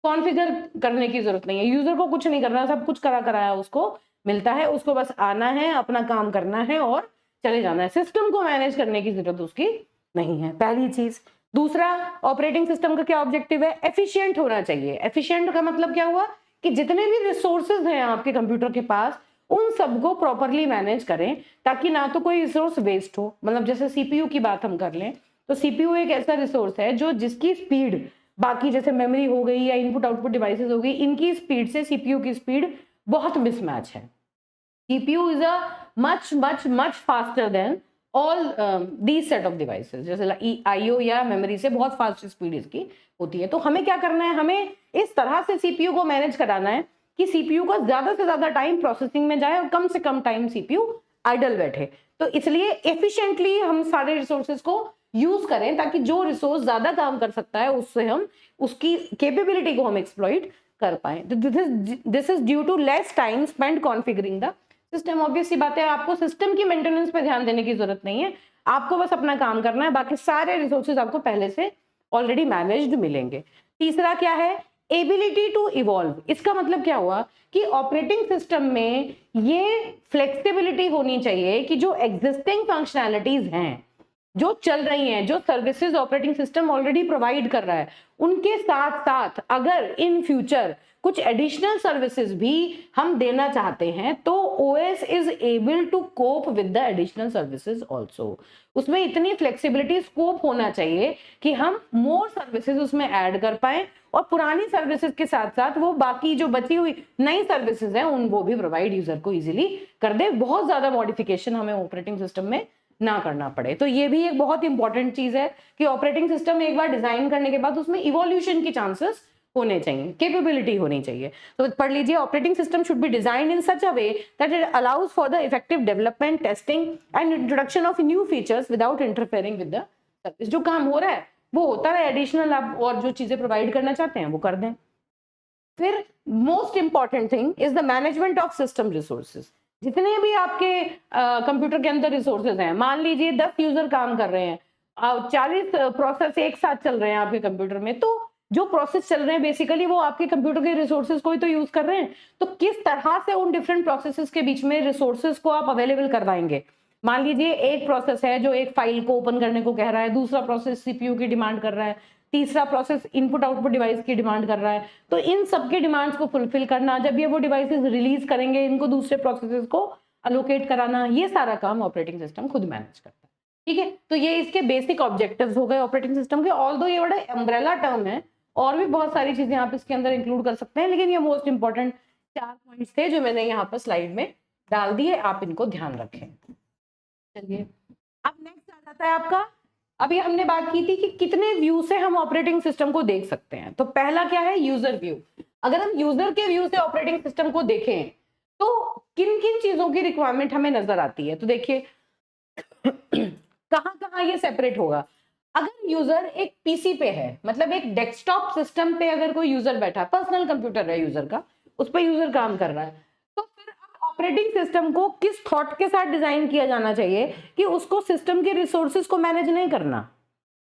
Configure करने की जरूरत नहीं है, user को कुछ नहीं करना, सब कुछ करा कराया उसको मिलता है, उसको बस आना है, अपना काम करना है और चले जाना है। सिस्टम को मैनेज करने की जरूरत उसकी नहीं है, पहली चीज। दूसरा, ऑपरेटिंग सिस्टम का क्या ऑब्जेक्टिव है? एफिशिएंट होना चाहिए। एफिशिएंट का मतलब क्या हुआ कि जितने भी रिसोर्सेज हैं आपके कंप्यूटर के पास उन सबको प्रॉपरली मैनेज करें, ताकि ना तो कोई रिसोर्स वेस्ट हो। मतलब जैसे सीपीयू की बात हम कर लें तो सीपीयू एक ऐसा रिसोर्स है जो जिसकी स्पीड बाकी जैसे मेमोरी हो गई या इनपुट आउटपुट डिवाइसेस हो गई, इनकी स्पीड से सीपीयू की स्पीड बहुत मिसमैच है। CPU is a much faster than all these set of devices, जैसे IO या मेमोरी से बहुत फास्ट स्पीड इसकी होती है। तो हमें क्या करना है? हमें इस तरह से CPU को मैनेज कराना है कि CPU का ज्यादा से ज्यादा टाइम प्रोसेसिंग में जाए और कम से कम टाइम CPU आइडल बैठे। तो इसलिए एफिशिएंटली हम सारे रिसोर्सेज को यूज करें, ताकि जो रिसोर्स ज्यादा काम कर सकता है उससे हम उसकी कैपेबिलिटी को हम एक्सप्लॉइट कर पाए। This is due to less time spend configuring the system. Obvious सी बात है, आपको सिस्टम की मेंटेनेंस पे ध्यान देने की जरूरत नहीं है, आपको बस अपना काम करना है, बाकी सारे रिसोर्सेज आपको पहले से ऑलरेडी मैनेज्ड मिलेंगे। तीसरा क्या है? Ability to evolve. इसका मतलब क्या हुआ कि ऑपरेटिंग सिस्टम में ये फ्लेक्सिबिलिटी होनी चाहिए कि जो एग्जिस्टिंग फंक्शनैलिटीज हैं, जो चल रही हैं, जो services operating system already provide कर रहा है, उनके साथ साथ अगर इन फ्यूचर कुछ एडिशनल सर्विसेज भी हम देना चाहते हैं तो OS is able to cope with the additional services also. उसमें इतनी फ्लेक्सिबिलिटी, स्कोप होना चाहिए कि हम मोर सर्विसेज उसमें ऐड कर पाए और पुरानी सर्विसेज के साथ साथ वो बाकी जो बची हुई नई सर्विसेज हैं उन वो भी प्रोवाइड यूजर को इजीली कर दे, बहुत ज्यादा मॉडिफिकेशन हमें ऑपरेटिंग सिस्टम में ना करना पड़े। तो ये भी एक बहुत इंपॉर्टेंट चीज है कि ऑपरेटिंग सिस्टम एक बार डिजाइन करने के बाद उसमें इवोल्यूशन की चांसेस होने चाहिए, कैपेबिलिटी होनी चाहिए। तो पढ़ लीजिए, operating system should B designed in such a way that it allows for the effective development, testing and introduction of new features without interfering with the service. जो काम हो रहा है वो होता रहे, एडिशनल आप और जो चीजें प्रोवाइड करना चाहते हैं वो कर दें। फिर most important thing is the management of system resources. जितने भी आपके कंप्यूटर के अंदर रिसोर्सेज हैं, मान लीजिए 10 यूजर काम कर रहे हैं, 40 प्रोसेस एक साथ चल रहे हैं आपके कंप्यूटर में, तो जो प्रोसेस चल रहे हैं बेसिकली वो आपके कंप्यूटर के रिसोर्सेज को ही तो यूज कर रहे हैं। तो किस तरह से उन डिफरेंट प्रोसेसेस के बीच में रिसोर्सेज को आप अवेलेबल करवाएंगे? मान लीजिए एक प्रोसेस है जो एक फाइल को ओपन करने को कह रहा है, दूसरा प्रोसेस सीपीयू की डिमांड कर रहा है, तीसरा प्रोसेस इनपुट आउटपुट डिवाइस की डिमांड कर रहा है, तो इन सबके डिमांड्स को फुलफिल करना, जब ये वो डिवाइसेस रिलीज करेंगे इनको दूसरे प्रोसेसेस को अलोकेट कराना, ये सारा काम ऑपरेटिंग सिस्टम खुद मैनेज करता है। ठीक है, तो ये इसके बेसिक ऑब्जेक्टिव्स हो गए ऑपरेटिंग सिस्टम के। ऑल्दो ये बड़ा अम्ब्रेला टर्म है, और भी बहुत सारी चीजें आप इसके अंदर इंक्लूड कर सकते हैं, लेकिन ये मोस्ट इंपॉर्टेंट 4 पॉइंट्स थे जो मैंने यहाँ पर स्लाइड में डाल दिए, आप इनको ध्यान रखें। चलिए, अब नेक्स्ट आ जाता है आपका, अभी हमने बात की थी कि कितने व्यू से हम ऑपरेटिंग सिस्टम को देख सकते हैं। तो पहला क्या है, यूजर व्यू। अगर हम यूजर के व्यू से ऑपरेटिंग सिस्टम को देखें तो किन किन चीजों की रिक्वायरमेंट हमें नजर आती है। तो देखिए कहाँ कहाँ ये सेपरेट होगा। अगर यूजर एक पीसी पे है, मतलब एक डेस्कटॉप सिस्टम पे अगर कोई यूजर बैठा, पर्सनल कंप्यूटर है यूजर का, उस पर यूजर काम कर रहा है, तो फिर अब ऑपरेटिंग सिस्टम को किस थॉट के साथ डिजाइन किया जाना चाहिए कि उसको सिस्टम के रिसोर्सेज को मैनेज नहीं करना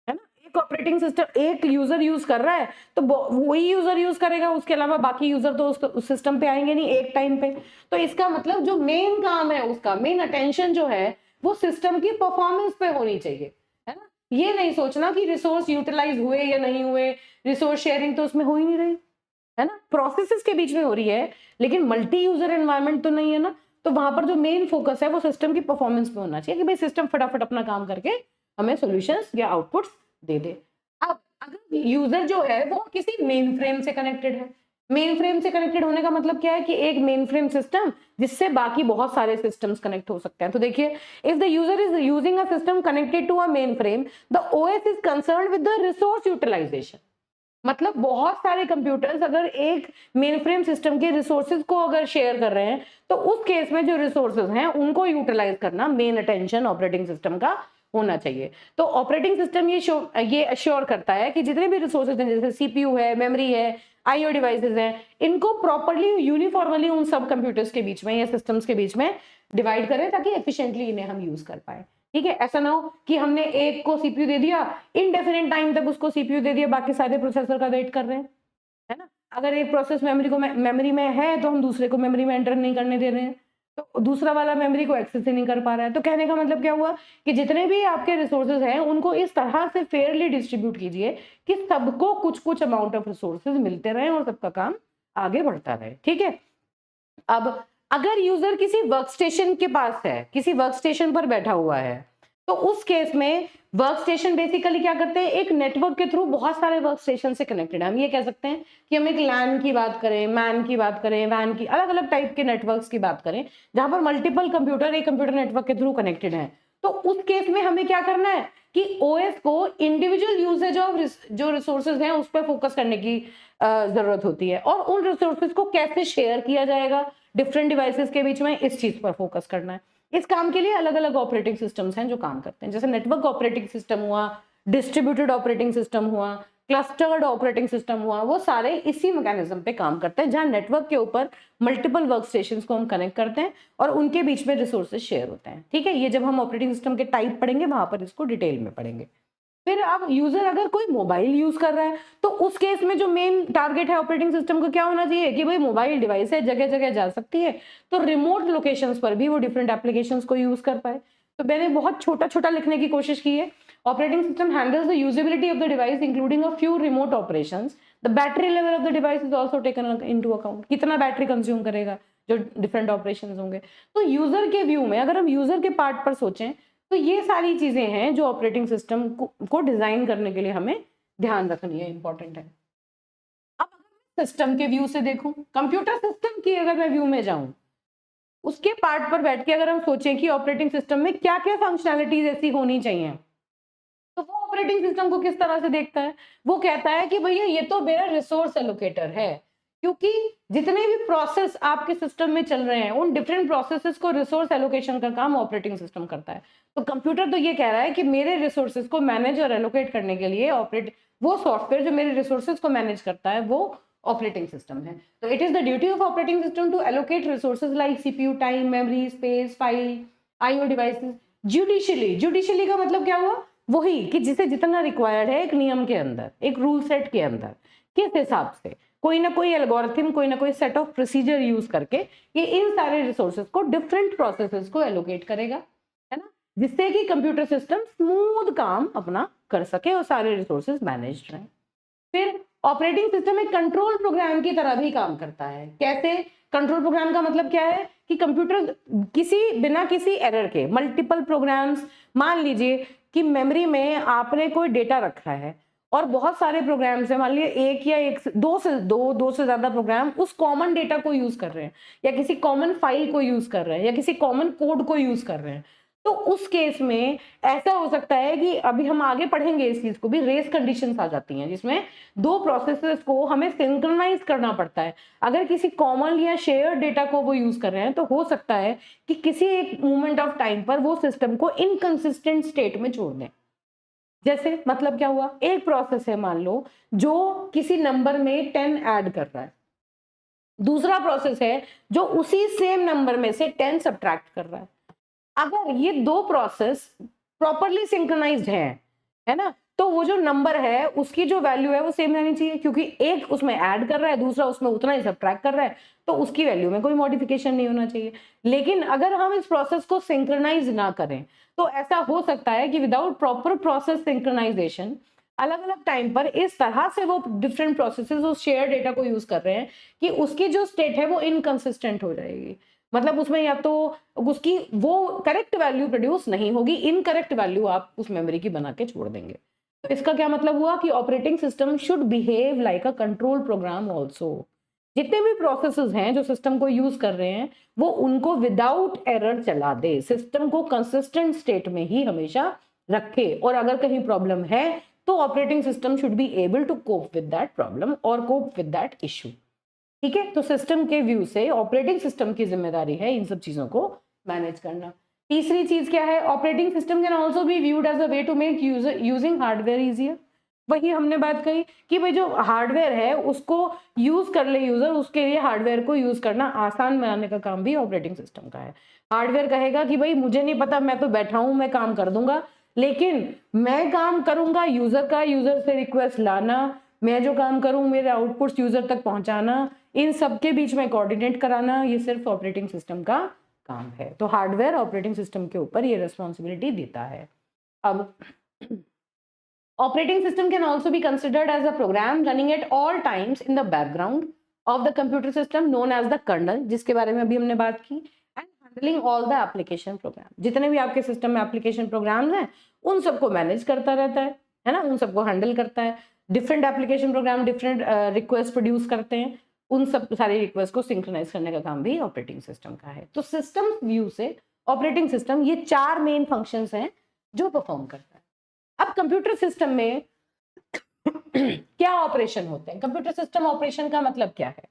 है ना। एक ऑपरेटिंग सिस्टम एक यूजर यूज कर रहा है तो वही यूजर यूज करेगा, उसके अलावा बाकी यूजर तो उस सिस्टम पे आएंगे नहीं एक टाइम पे। तो इसका मतलब जो मेन काम है, उसका मेन अटेंशन जो है वो सिस्टम की परफॉर्मेंस पे होनी चाहिए, है ना। ये नहीं सोचना कि रिसोर्स यूटिलाइज हुए या नहीं हुए, रिसोर्स शेयरिंग तो उसमें हो ही नहीं रही, है ना, प्रोसेसेस के बीच में हो रही है, लेकिन मल्टी यूजर एनवायरनमेंट तो नहीं है ना। तो वहां पर जो मेन फोकस है वो सिस्टम की परफॉर्मेंस पे होना चाहिए कि भाई सिस्टम फटाफट अपना काम करके हमें सॉल्यूशंस या आउटपुट्स दे दे। अब अगर यूजर जो है वो किसी मेन फ्रेम से कनेक्टेड है, मेन फ्रेम से कनेक्टेड होने का मतलब क्या है कि एक मेन फ्रेम सिस्टम जिससे बाकी बहुत सारे सिस्टम्स कनेक्ट हो सकते हैं। तो देखिए, if the user is using a system connected to a mainframe, the OS is concerned with the resource utilisation. मतलब बहुत सारे कंप्यूटर्स अगर एक मेन फ्रेम सिस्टम के रिसोर्सेज को अगर शेयर कर रहे हैं, तो उस केस में जो रिसोर्सेज हैं उनको यूटिलाइज करना मेन अटेंशन ऑपरेटिंग सिस्टम का होना चाहिए। तो ऑपरेटिंग सिस्टम ये अश्योर करता है कि जितने भी रिसोर्सेज हैं, जैसे सीपीयू है, मेमोरी है, आईओ डिवाइसेज हैं, इनको प्रॉपर्ली यूनिफॉर्मली उन सब कंप्यूटर्स के बीच में या सिस्टम्स के बीच में डिवाइड करें ताकि एफिशिएंटली इन्हें हम यूज कर पाए। ठीक है, ऐसा ना हो कि हमने एक को सीपीयू दे दिया, इनडेफिनेट टाइम तक उसको सीपीयू दे दिया, बाकी सारे प्रोसेसर का वेट कर रहे हैं, है ना। अगर एक प्रोसेस मेमोरी में है तो हम दूसरे को मेमोरी में एंटर नहीं करने दे रहे हैं, तो दूसरा वाला मेमोरी को एक्सेस ही नहीं कर पा रहा है। तो कहने का मतलब क्या हुआ कि जितने भी आपके रिसोर्सेज हैं उनको इस तरह से फेयरली डिस्ट्रीब्यूट कीजिए कि सबको कुछ कुछ अमाउंट ऑफ रिसोर्सेज मिलते रहे और सबका काम आगे बढ़ता रहे। ठीक है, अब अगर यूजर किसी वर्कस्टेशन के पास है, किसी वर्कस्टेशन पर बैठा हुआ है, तो उस केस में वर्कस्टेशन बेसिकली क्या करते हैं, एक नेटवर्क के थ्रू बहुत सारे वर्कस्टेशन से कनेक्टेड है। हम ये कह सकते हैं कि हम एक लैन की बात करें, मैन की बात करें, वैन की, अलग अलग टाइप के नेटवर्क्स की बात करें जहां पर मल्टीपल कंप्यूटर एक कंप्यूटर नेटवर्क के थ्रू कनेक्टेड है। तो उस केस में हमें क्या करना है कि ओएस को इंडिविजुअल यूसेज ऑफ जो रिसोर्सेज हैं उस पर फोकस करने की जरूरत होती है, और उन रिसोर्सेज को कैसे शेयर किया जाएगा डिफरेंट डिवाइसेस के बीच में, इस चीज पर फोकस करना है। इस काम के लिए अलग अलग ऑपरेटिंग सिस्टम्स हैं जो काम करते हैं, जैसे नेटवर्क ऑपरेटिंग सिस्टम हुआ, डिस्ट्रीब्यूटेड ऑपरेटिंग सिस्टम हुआ, क्लस्टर्ड ऑपरेटिंग सिस्टम हुआ, वो सारे इसी मैकेनिज्म पे काम करते हैं जहां नेटवर्क के ऊपर मल्टीपल वर्क स्टेशंस को हम कनेक्ट करते हैं और उनके बीच में रिसोर्सेज शेयर होते हैं। ठीक है, ये जब हम ऑपरेटिंग सिस्टम के टाइप पढ़ेंगे वहां पर इसको डिटेल में पढ़ेंगे। फिर अब यूजर अगर कोई मोबाइल यूज कर रहा है तो उस केस में जो मेन टारगेट है ऑपरेटिंग सिस्टम को क्या होना चाहिए कि भाई मोबाइल डिवाइस है, जगह जगह जा सकती है, तो रिमोट लोकेशंस पर भी वो डिफरेंट एप्लीकेशंस को यूज कर पाए। तो मैंने बहुत छोटा छोटा लिखने की कोशिश की है। Operating system handles the usability of the device including a few remote operations. The battery level of the device is also taken into account, कितना बैटरी कंज्यूम करेगा जो डिफरेंट ऑपरेशंस होंगे। तो यूजर के व्यू में अगर हम यूजर के पार्ट पर सोचें तो ये सारी चीजें हैं जो ऑपरेटिंग सिस्टम को डिजाइन करने के लिए हमें ध्यान रखनी है, इंपॉर्टेंट है। अब अगर मैं सिस्टम के व्यू से देखूं, कंप्यूटर सिस्टम की अगर मैं व्यू में जाऊं, उसके पार्ट पर बैठ के अगर हम सोचें कि ऑपरेटिंग सिस्टम में क्या क्या फंक्शनैलिटीज ऐसी होनी चाहिए, तो वो ऑपरेटिंग सिस्टम को किस तरह से देखता है, वो कहता है कि भैया ये तो मेरा रिसोर्स एलोकेटर है, क्योंकि जितने भी प्रोसेस आपके सिस्टम में चल रहे हैं उन डिफरेंट प्रोसेसेस को रिसोर्स एलोकेशन का काम ऑपरेटिंग सिस्टम करता है। तो कंप्यूटर तो ये कह रहा है कि मेरे रिसोर्सेज को मैनेज और एलोकेट करने के लिए वो सॉफ्टवेयर जो मेरे रिसोर्सेज को मैनेज करता है वो ऑपरेटिंग सिस्टम है। तो it is the duty of operating system to allocate resources like CPU, time, memory, space, file, IO devices judiciously. Judiciously का मतलब क्या हुआ, वही कि जिसे जितना रिक्वायर्ड है एक नियम के अंदर, एक रूल सेट के अंदर, किस हिसाब से कोई ना कोई एल्गोरिथम, कोई ना कोई सेट ऑफ प्रोसीजर यूज करके ये इन सारे रिसोर्सेज को डिफरेंट प्रोसेसेस को एलोकेट करेगा, है ना। जिससे कि कंप्यूटर सिस्टम स्मूथ काम अपना कर सके और सारे रिसोर्सेज मैनेज रहें। फिर ऑपरेटिंग सिस्टम एक कंट्रोल प्रोग्राम की तरह भी काम करता है। कैसे? कंट्रोल प्रोग्राम का मतलब क्या है कि कंप्यूटर बिना किसी एरर के मल्टीपल प्रोग्राम्स, मान लीजिए कि मेमोरी में आपने कोई डेटा रखा है और बहुत सारे प्रोग्राम्स हैं, मान लीजिए एक या एक दो से ज्यादा प्रोग्राम उस कॉमन डेटा को यूज कर रहे हैं या किसी कॉमन फाइल को यूज कर रहे हैं या किसी कॉमन कोड को यूज कर रहे हैं। तो उस केस में ऐसा हो सकता है कि अभी हम आगे पढ़ेंगे इस चीज को भी, रेस कंडीशंस आ जाती हैं जिसमें दो प्रोसेसेस को हमें सिंक्रोनाइज करना पड़ता है। अगर किसी कॉमन या शेयर्ड डेटा को वो यूज कर रहे हैं तो हो सकता है कि किसी एक मोमेंट ऑफ टाइम पर वो सिस्टम को इनकंसिस्टेंट स्टेट में छोड़ दें। जैसे मतलब क्या हुआ, एक प्रोसेस है मान लो जो किसी नंबर में 10 ऐड कर रहा है, दूसरा प्रोसेस है जो उसी सेम नंबर में से 10 सब्ट्रैक्ट कर रहा है। अगर ये दो प्रोसेस प्रॉपरली सिंक्रोनाइज्ड है ना, तो वो जो नंबर है उसकी जो वैल्यू है वो सेम रहनी चाहिए, क्योंकि एक उसमें ऐड कर रहा है, दूसरा उसमें उतना ही सब्ट्रैक्ट कर रहा है, तो उसकी वैल्यू में कोई मॉडिफिकेशन नहीं होना चाहिए। लेकिन अगर हम इस प्रोसेस को सिंक्रोनाइज ना करें तो ऐसा हो सकता है कि विदाउट प्रॉपर प्रोसेस सिंक्रोनाइजेशन अलग अलग टाइम पर इस तरह से वो डिफरेंट प्रोसेसेस उस शेयर डेटा को यूज कर रहे हैं कि उसकी जो स्टेट है वो इनकंसिस्टेंट हो जाएगी। मतलब उसमें या तो उसकी वो करेक्ट वैल्यू प्रोड्यूस नहीं होगी, इनकरेक्ट वैल्यू आप उस मेमोरी की बना के छोड़ देंगे। तो इसका क्या मतलब हुआ कि operating system should behave like a control program also. जितने भी प्रोसेसेस हैं जो सिस्टम को यूज कर रहे हैं वो उनको विदाउट एरर चला दे, सिस्टम को कंसिस्टेंट स्टेट में ही हमेशा रखे, और अगर कहीं प्रॉब्लम है तो operating system should be able to cope with that problem और कोप विद दैट इशू। ठीक है, तो सिस्टम के व्यू से ऑपरेटिंग सिस्टम की जिम्मेदारी है इन सब चीजों को मैनेज करना। तीसरी चीज क्या है, operating system can also be viewed as a way to make using hardware easier. वही हमने बात कही कि भाई जो हार्डवेयर है उसको यूज कर ले यूजर, उसके लिए हार्डवेयर को यूज करना आसान बनाने का काम भी ऑपरेटिंग सिस्टम का है। हार्डवेयर कहेगा कि भाई मुझे नहीं पता, मैं तो बैठा हूं, मैं काम कर दूंगा, लेकिन मैं काम करूंगा यूजर का, यूजर से रिक्वेस्ट लाना, मैं जो काम करूं मेरे आउटपुट्स यूजर तक पहुंचाना, इन सब के बीच में कोऑर्डिनेट कराना, ये सिर्फ ऑपरेटिंग सिस्टम का काम है। तो हार्डवेयर ऑपरेटिंग सिस्टम के ऊपर ये रिस्पॉन्सिबिलिटी देता है। अब operating system can also be considered as a program running at all times in the background of the computer system known as the kernel, जिसके बारे में अभी हमने बात की, and handling all the application program। जितने भी आपके सिस्टम में एप्लीकेशन प्रोग्राम्स हैं उन सबको मैनेज करता रहता है ना, उन सबको हैंडल करता है। Different application program different request produce करते हैं, उन सब सारी रिक्वेस्ट को सिंक्रोनाइज करने का काम भी ऑपरेटिंग सिस्टम का है। तो सिस्टम व्यू से ऑपरेटिंग सिस्टम ये चार मेन फंक्शंस हैं जो परफॉर्म करता है। अब कंप्यूटर सिस्टम में क्या ऑपरेशन होते हैं, कंप्यूटर सिस्टम ऑपरेशन का मतलब क्या है?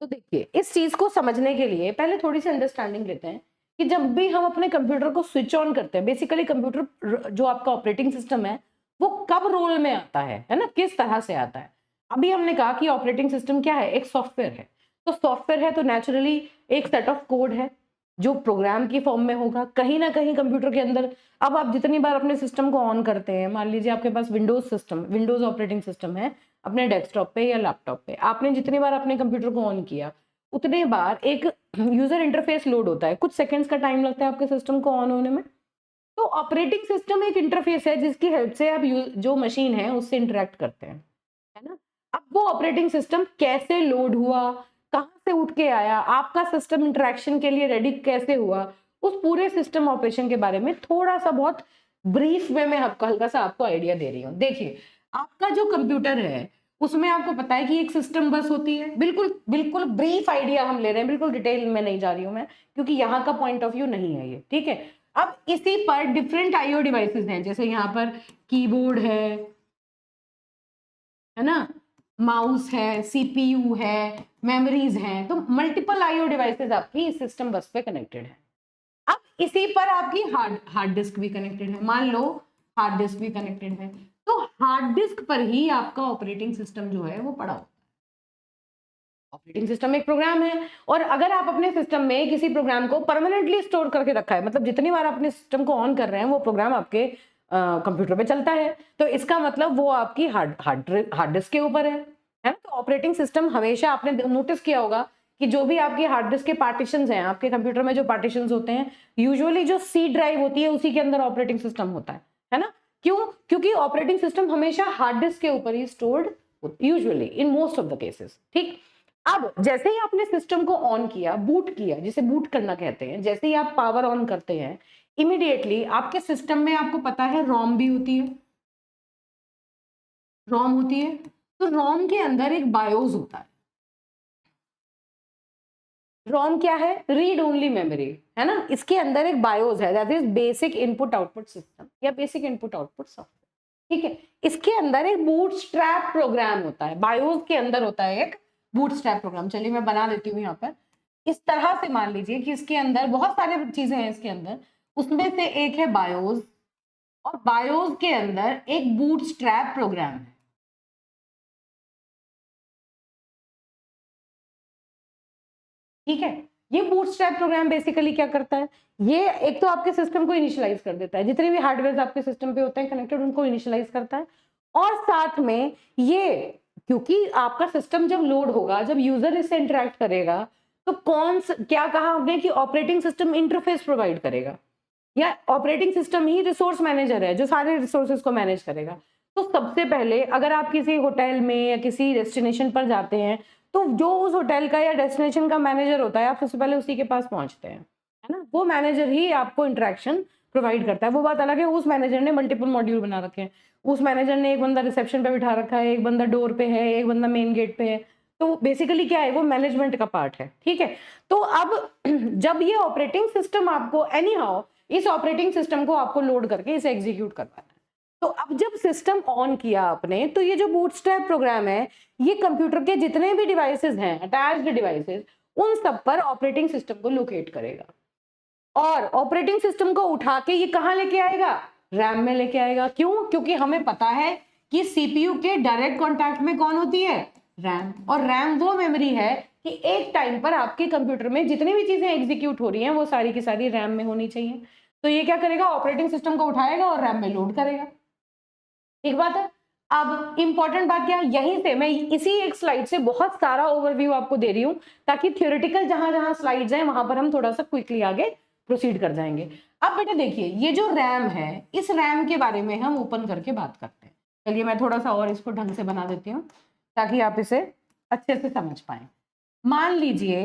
तो देखिए, इस चीज को समझने के लिए पहले थोड़ी सी अंडरस्टैंडिंग लेते हैं कि जब भी हम अपने कंप्यूटर को स्विच ऑन करते हैं, बेसिकली कंप्यूटर जो आपका ऑपरेटिंग सिस्टम है वो कब रोल में आता है ना, किस तरह से आता है। अभी हमने कहा कि ऑपरेटिंग सिस्टम क्या है, एक सॉफ्टवेयर है। तो सॉफ्टवेयर है तो नेचुरली एक सेट ऑफ कोड है जो प्रोग्राम की फॉर्म में होगा कहीं ना कहीं कंप्यूटर के अंदर। अब आप जितनी बार अपने सिस्टम को ऑन करते हैं, मान लीजिए आपके पास विंडोज ऑपरेटिंग सिस्टम है अपने डेस्कटॉप पे या लैपटॉप पे, आपने जितनी बार अपने कंप्यूटर को ऑन किया उतने बार एक यूजर इंटरफेस लोड होता है, कुछ सेकंड्स का टाइम लगता है आपके सिस्टम को ऑन होने में। तो ऑपरेटिंग सिस्टम एक इंटरफेस है जिसकी हेल्प से आप जो मशीन है उससे इंटरेक्ट करते हैं, है ना। अब वो ऑपरेटिंग सिस्टम कैसे लोड हुआ, कहाँ से उठ के आया, आपका सिस्टम इंटरेक्शन के लिए रेडी कैसे हुआ, उस पूरे सिस्टम ऑपरेशन के बारे में थोड़ा सा बहुत ब्रीफ में मैं आपको हल्का सा आपको आइडिया दे रही हूँ। देखिए, आपका जो कंप्यूटर है उसमें आपको पता है कि एक सिस्टम बस होती है, बिल्कुल बिल्कुल ब्रीफ आइडिया हम ले रहे हैं, बिल्कुल डिटेल में नहीं जा रही हूँ मैं, क्योंकि यहाँ का पॉइंट ऑफ व्यू नहीं है ये, ठीक है। अब इसी पर डिफरेंट आईओ डिवाइसेस हैं, जैसे यहाँ पर कीबोर्ड है ना, माउस है, सीपीयू है, मेमोरीज हैं, तो मल्टीपल आईओ डिवाइसेस आपकी इस सिस्टम बस पे कनेक्टेड है। अब इसी पर आपकी हार्ड डिस्क भी कनेक्टेड है, मान लो हार्ड डिस्क भी कनेक्टेड है, तो हार्ड डिस्क पर ही आपका ऑपरेटिंग सिस्टम जो है वो पड़ा होता है। ऑपरेटिंग सिस्टम एक प्रोग्राम है, और अगर आप अपने सिस्टम में किसी प्रोग्राम को परमानेंटली स्टोर करके रखा है, मतलब जितनी बार अपने सिस्टम को ऑन कर रहे हैं वो प्रोग्राम आपके कंप्यूटर पे चलता है, तो इसका मतलब वो आपकी हार्ड डिस्क के ऊपर है ना। तो ऑपरेटिंग सिस्टम हमेशा आपने नोटिस किया होगा कि जो भी आपके हार्ड डिस्क के पार्टीशंस हैं, आपके कंप्यूटर में जो पार्टीशंस होते हैं, यूजुअली जो सी ड्राइव होती है उसी के अंदर ऑपरेटिंग सिस्टम होता है ना? क्यों? क्योंकि ऑपरेटिंग सिस्टम हमेशा हार्ड डिस्क के ऊपर ही stored usually in most of the cases, ठीक। अब जैसे ही आपने सिस्टम को ऑन किया, बूट किया, जिसे बूट करना कहते हैं, जैसे ही आप पावर ऑन करते हैं, इमीडिएटली आपके सिस्टम में, आपको पता है, रोम भी होती है, रोम होती है, तो रोम के अंदर एक बायोस होता है। रोम क्या है? रीड ओनली मेमोरी, है ना? इसके अंदर एक बायोस है, that is basic input output system या बेसिक इनपुट आउटपुट सॉफ्टवेयर, ठीक है। इसके अंदर एक बूटस्ट्रैप प्रोग्राम होता है, बायोस के अंदर होता है एक बूटस्ट्रैप प्रोग्राम। चलिए मैं बना देती हूँ यहाँ पर, इस तरह से मान लीजिए कि इसके अंदर बहुत सारे चीजें हैं इसके अंदर, उसमें से एक है बायोस, और बायोस के अंदर एक बूटस्ट्रैप प्रोग्राम है, ठीक है। ये बूटस्ट्रैप प्रोग्राम बेसिकली क्या करता है? ये एक तो आपके सिस्टम को इनिशियलाइज कर देता है, जितने भी हार्डवेयर आपके सिस्टम पे होते हैं कनेक्टेड, उनको इनिशियलाइज करता है। और साथ में ये, क्योंकि आपका सिस्टम जब लोड होगा, जब यूजर इससे इंटरेक्ट करेगा, तो क्या कहा हमने कि ऑपरेटिंग सिस्टम इंटरफेस प्रोवाइड करेगा, या ऑपरेटिंग सिस्टम ही रिसोर्स मैनेजर है जो सारे रिसोर्सेज को मैनेज करेगा। तो सबसे पहले अगर आप किसी होटल में या किसी डेस्टिनेशन पर जाते हैं, तो जो उस होटल का या डेस्टिनेशन का मैनेजर होता है, आप सबसे पहले उसी के पास पहुंचते हैं, है ना? वो मैनेजर ही आपको इंटरेक्शन प्रोवाइड करता है। वो बात अलग है, उस मैनेजर ने मल्टीपल मॉड्यूल बना रखे हैं, उस मैनेजर ने एक बंदा रिसेप्शन पे बिठा रखा है, एक बंदा डोर पे है, एक बंदा मेन गेट पे है। तो बेसिकली क्या है, वो मैनेजमेंट का पार्ट है, ठीक है। तो अब जब ये ऑपरेटिंग सिस्टम आपको एनी हाउ, इस ऑपरेटिंग सिस्टम को आपको लोड करके इसे एग्जीक्यूट करवाना है। तो अब जब सिस्टम ऑन किया आपने, तो ये जो बूटस्ट्रैप प्रोग्राम है, ये कंप्यूटर के जितने भी डिवाइसेस हैं, अटैच्ड डिवाइसेस, उन सब पर ऑपरेटिंग सिस्टम को लोकेट करेगा, और ऑपरेटिंग सिस्टम को उठा के ये कहां लेके आएगा? रैम में लेके आएगा। क्यों? क्योंकि हमें पता है कि सीपीयू के डायरेक्ट कॉन्टैक्ट में कौन होती है? रैम। और रैम वो मेमोरी है कि एक टाइम पर आपके कंप्यूटर में जितनी भी चीजें एग्जीक्यूट हो रही हैं, वो सारी की सारी रैम में होनी चाहिए। तो ये क्या करेगा? ऑपरेटिंग सिस्टम को उठाएगा और रैम में लोड करेगा। एक बात है। अब इंपॉर्टेंट बात क्या है, यहीं से मैं इसी एक स्लाइड से बहुत सारा ओवरव्यू आपको दे रही हूं, ताकि थ्योरेटिकल जहां जहां स्लाइड्स हैं वहां पर हम थोड़ा सा क्विकली आगे प्रोसीड कर जाएंगे। अब बेटा देखिए, ये जो रैम है, इस रैम के बारे में हम ओपन करके बात करते हैं। चलिए मैं थोड़ा सा और इसको ढंग से बना देती हूँ ताकि आप इसे अच्छे से समझ पाए। मान लीजिए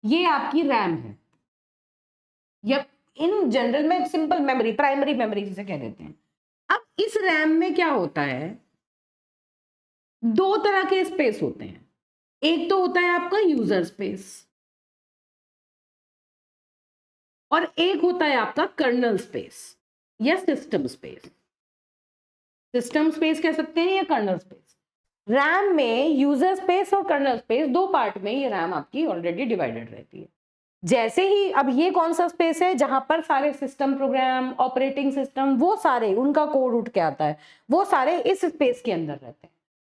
ये आपकी रैम है, या इन जनरल में सिंपल मेमोरी, प्राइमरी मेमोरी जिसे कह देते हैं। अब इस रैम में क्या होता है, दो तरह के स्पेस होते हैं। एक तो होता है आपका यूजर स्पेस, और एक होता है आपका कर्नल स्पेस या सिस्टम स्पेस। सिस्टम स्पेस कह सकते हैं या कर्नल स्पेस। रैम में यूजर स्पेस और कर्नल स्पेस, दो पार्ट में ये रैम आपकी ऑलरेडी डिवाइडेड रहती है। जैसे ही, अब ये कौन सा स्पेस है जहां पर सारे सिस्टम प्रोग्राम, ऑपरेटिंग सिस्टम, वो सारे उनका कोड उठ के आता है, वो सारे इस स्पेस के अंदर रहते हैं।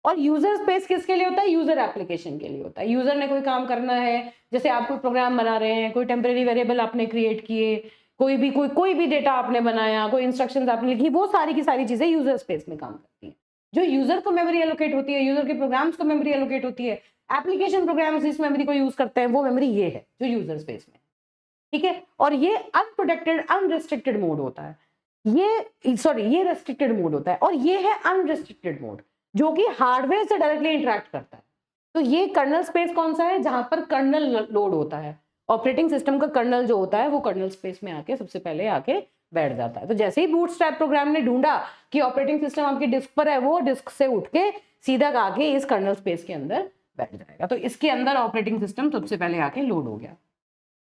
और यूजर स्पेस किसके लिए होता है? यूजर एप्लीकेशन के लिए होता है। यूजर ने कोई काम करना है, जैसे आप कोई प्रोग्राम बना रहे हैं, कोई टेम्परेरी वेरिएबल आपने क्रिएट किए, कोई भी डेटा आपने बनाया, कोई इंस्ट्रक्शंस आपने लिखी, वो सारी की सारी चीजें यूजर स्पेस में काम करती हैं। जो यूजर को मेमोरी एलोकेट होती है, यूजर के प्रोग्राम्स को मेमोरी एलोकेट होती है, एप्लीकेशन प्रोग्राम्स इस मेमोरी को यूज करते हैं, वो मेमोरी ये है जो यूजर स्पेस में, ठीक है। और ये अनप्रोटेक्टेड अनरिस्ट्रिक्टेड मोड होता है, ये रेस्ट्रिक्टेड मोड होता है, और ये है अनरिस्ट्रिक्टेड मोड जो कि हार्डवेयर से डायरेक्टली इंटरेक्ट करता है। तो ये कर्नल स्पेस कौन सा है? जहां पर कर्नल लोड होता है, ऑपरेटिंग सिस्टम का कर्नल जो होता है वो कर्नल स्पेस में आके सबसे पहले आके बैठ जाता है। तो जैसे ही बूटस्ट्रैप प्रोग्राम ने ढूंढा कि ऑपरेटिंग सिस्टम आपकी डिस्क पर है, वो डिस्क से उठ के सीधा आके इस कर्नल स्पेस के अंदर बैठ जाएगा। तो इसके अंदर ऑपरेटिंग सिस्टम सबसे पहले आके लोड हो गया,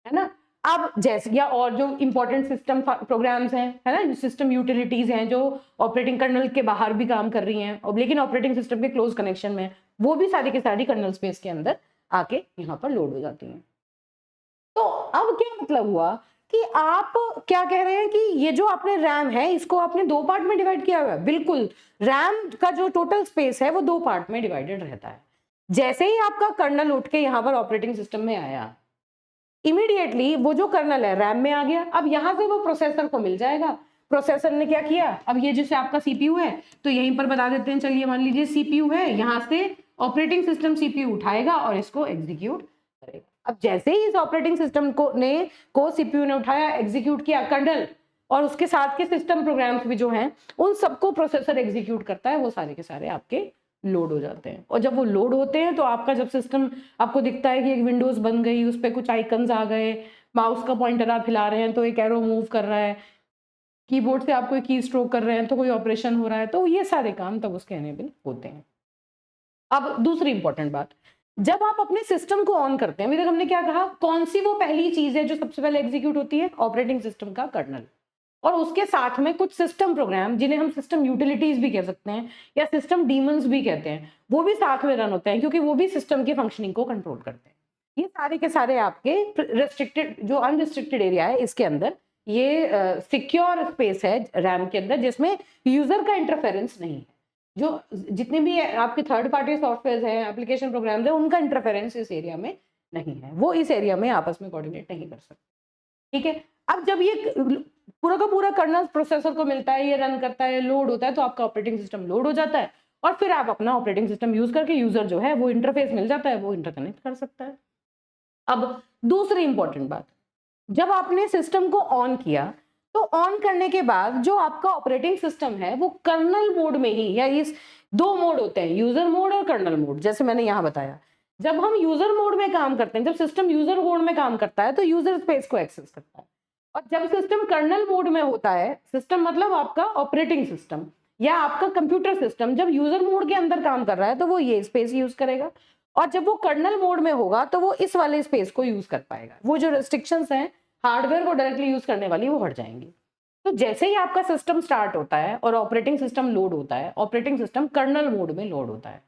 है ना। अब जैसे, या और जो इंपॉर्टेंट सिस्टम प्रोग्राम्स हैं, है ना, सिस्टम यूटिलिटीज हैं जो ऑपरेटिंग कर्नल के बाहर भी काम कर रही हैं, और लेकिन ऑपरेटिंग सिस्टम के क्लोज कनेक्शन में, वो भी सारी की सारी कर्नल स्पेस के अंदर आके यहाँ पर लोड हो जाती हैं। तो अब क्या मतलब हुआ कि आप क्या कह रहे हैं कि ये जो आपने रैम है, इसको आपने दो पार्ट में डिवाइड किया हुआ है। बिल्कुल, रैम का जो टोटल स्पेस है वो दो पार्ट में डिवाइडेड रहता है। जैसे ही आपका कर्नल उठ के यहाँ पर ऑपरेटिंग सिस्टम में आया, इमीडिएटली वो जो कर्नल है रैम में आ गया। अब यहां से वो प्रोसेसर को मिल जाएगा। प्रोसेसर ने क्या किया, अब ये जैसे आपका सीपीयू है, तो यहीं पर बता देते हैं, चलिए मान लीजिए सीपीयू है, यहाँ से ऑपरेटिंग सिस्टम सीपीयू उठाएगा और इसको एग्जीक्यूट करेगा। अब जैसे ही इस ऑपरेटिंग सिस्टम को सीपीयू ने उठाया, एग्जीक्यूट किया, कर्नल और उसके साथ के सिस्टम प्रोग्राम्स भी जो हैं उन सबको प्रोसेसर एग्जीक्यूट करता है, वो सारे के सारे आपके लोड हो जाते हैं। और जब वो लोड होते हैं तो आपका जब सिस्टम आपको दिखता है कि एक विंडोज बन गई, उस पर कुछ आइकन्स आ गए, माउस का पॉइंटर आप हिला रहे हैं तो एक एरो मूव कर रहा है, कीबोर्ड से आप कोई की स्ट्रोक कर रहे हैं तो कोई ऑपरेशन हो रहा है, तो ये सारे काम तब उसके एनेबल होते हैं। अब दूसरी इंपॉर्टेंट बात, जब आप अपने सिस्टम को ऑन करते हैं, अभी तक हमने क्या कहा, कौन सी वो पहली चीज है जो सबसे पहले एग्जीक्यूट होती है, ऑपरेटिंग सिस्टम का कर्नल, और उसके साथ में कुछ सिस्टम प्रोग्राम जिन्हें हम सिस्टम यूटिलिटीज भी कह सकते हैं या सिस्टम डीमंस भी कहते हैं, वो भी साथ में रन होते हैं क्योंकि वो भी सिस्टम की फंक्शनिंग को कंट्रोल करते हैं। ये सारे के सारे आपके रेस्ट्रिक्टेड, जो अनरिस्ट्रिक्टेड एरिया है इसके अंदर, ये सिक्योर स्पेस है रैम के अंदर जिसमें यूजर का इंटरफेरेंस नहीं है। जो जितने भी आपके थर्ड पार्टी सॉफ्टवेयर हैं, एप्लीकेशन प्रोग्राम्स हैं, उनका इंटरफेरेंस इस एरिया में नहीं है, वो इस एरिया में आपस में कोऑर्डिनेट नहीं कर सकते। ठीक है, अब जब ये पूरा का पूरा कर्नल प्रोसेसर को मिलता है, ये रन करता है, लोड होता है, तो आपका ऑपरेटिंग सिस्टम लोड हो जाता है और फिर आप अपना ऑपरेटिंग सिस्टम यूज करके यूजर जो है वो इंटरफेस मिल जाता है, वो इंटरकनेक्ट कर सकता है। अब दूसरी इंपॉर्टेंट बात, जब आपने सिस्टम को ऑन किया तो ऑन करने के बाद जो आपका ऑपरेटिंग सिस्टम है वो कर्नल मोड में ही, या इस दो मोड होते हैं, यूजर मोड और कर्नल मोड, जैसे मैंने यहां बताया। जब हम यूजर मोड में काम करते हैं, जब सिस्टम यूजर मोड में काम करता है तो यूजर स्पेस को एक्सेस करता है, और जब सिस्टम कर्नल मोड में होता है, सिस्टम मतलब आपका ऑपरेटिंग सिस्टम या आपका कंप्यूटर सिस्टम जब यूजर मोड के अंदर काम कर रहा है तो वो ये स्पेस यूज करेगा, और जब वो कर्नल मोड में होगा तो वो इस वाले स्पेस को यूज कर पाएगा। वो जो रेस्ट्रिक्शंस हैं हार्डवेयर को डायरेक्टली यूज करने वाली, वो हट जाएंगी। तो जैसे ही आपका सिस्टम स्टार्ट होता है और ऑपरेटिंग सिस्टम लोड होता है, ऑपरेटिंग सिस्टम कर्नल मोड में लोड होता है,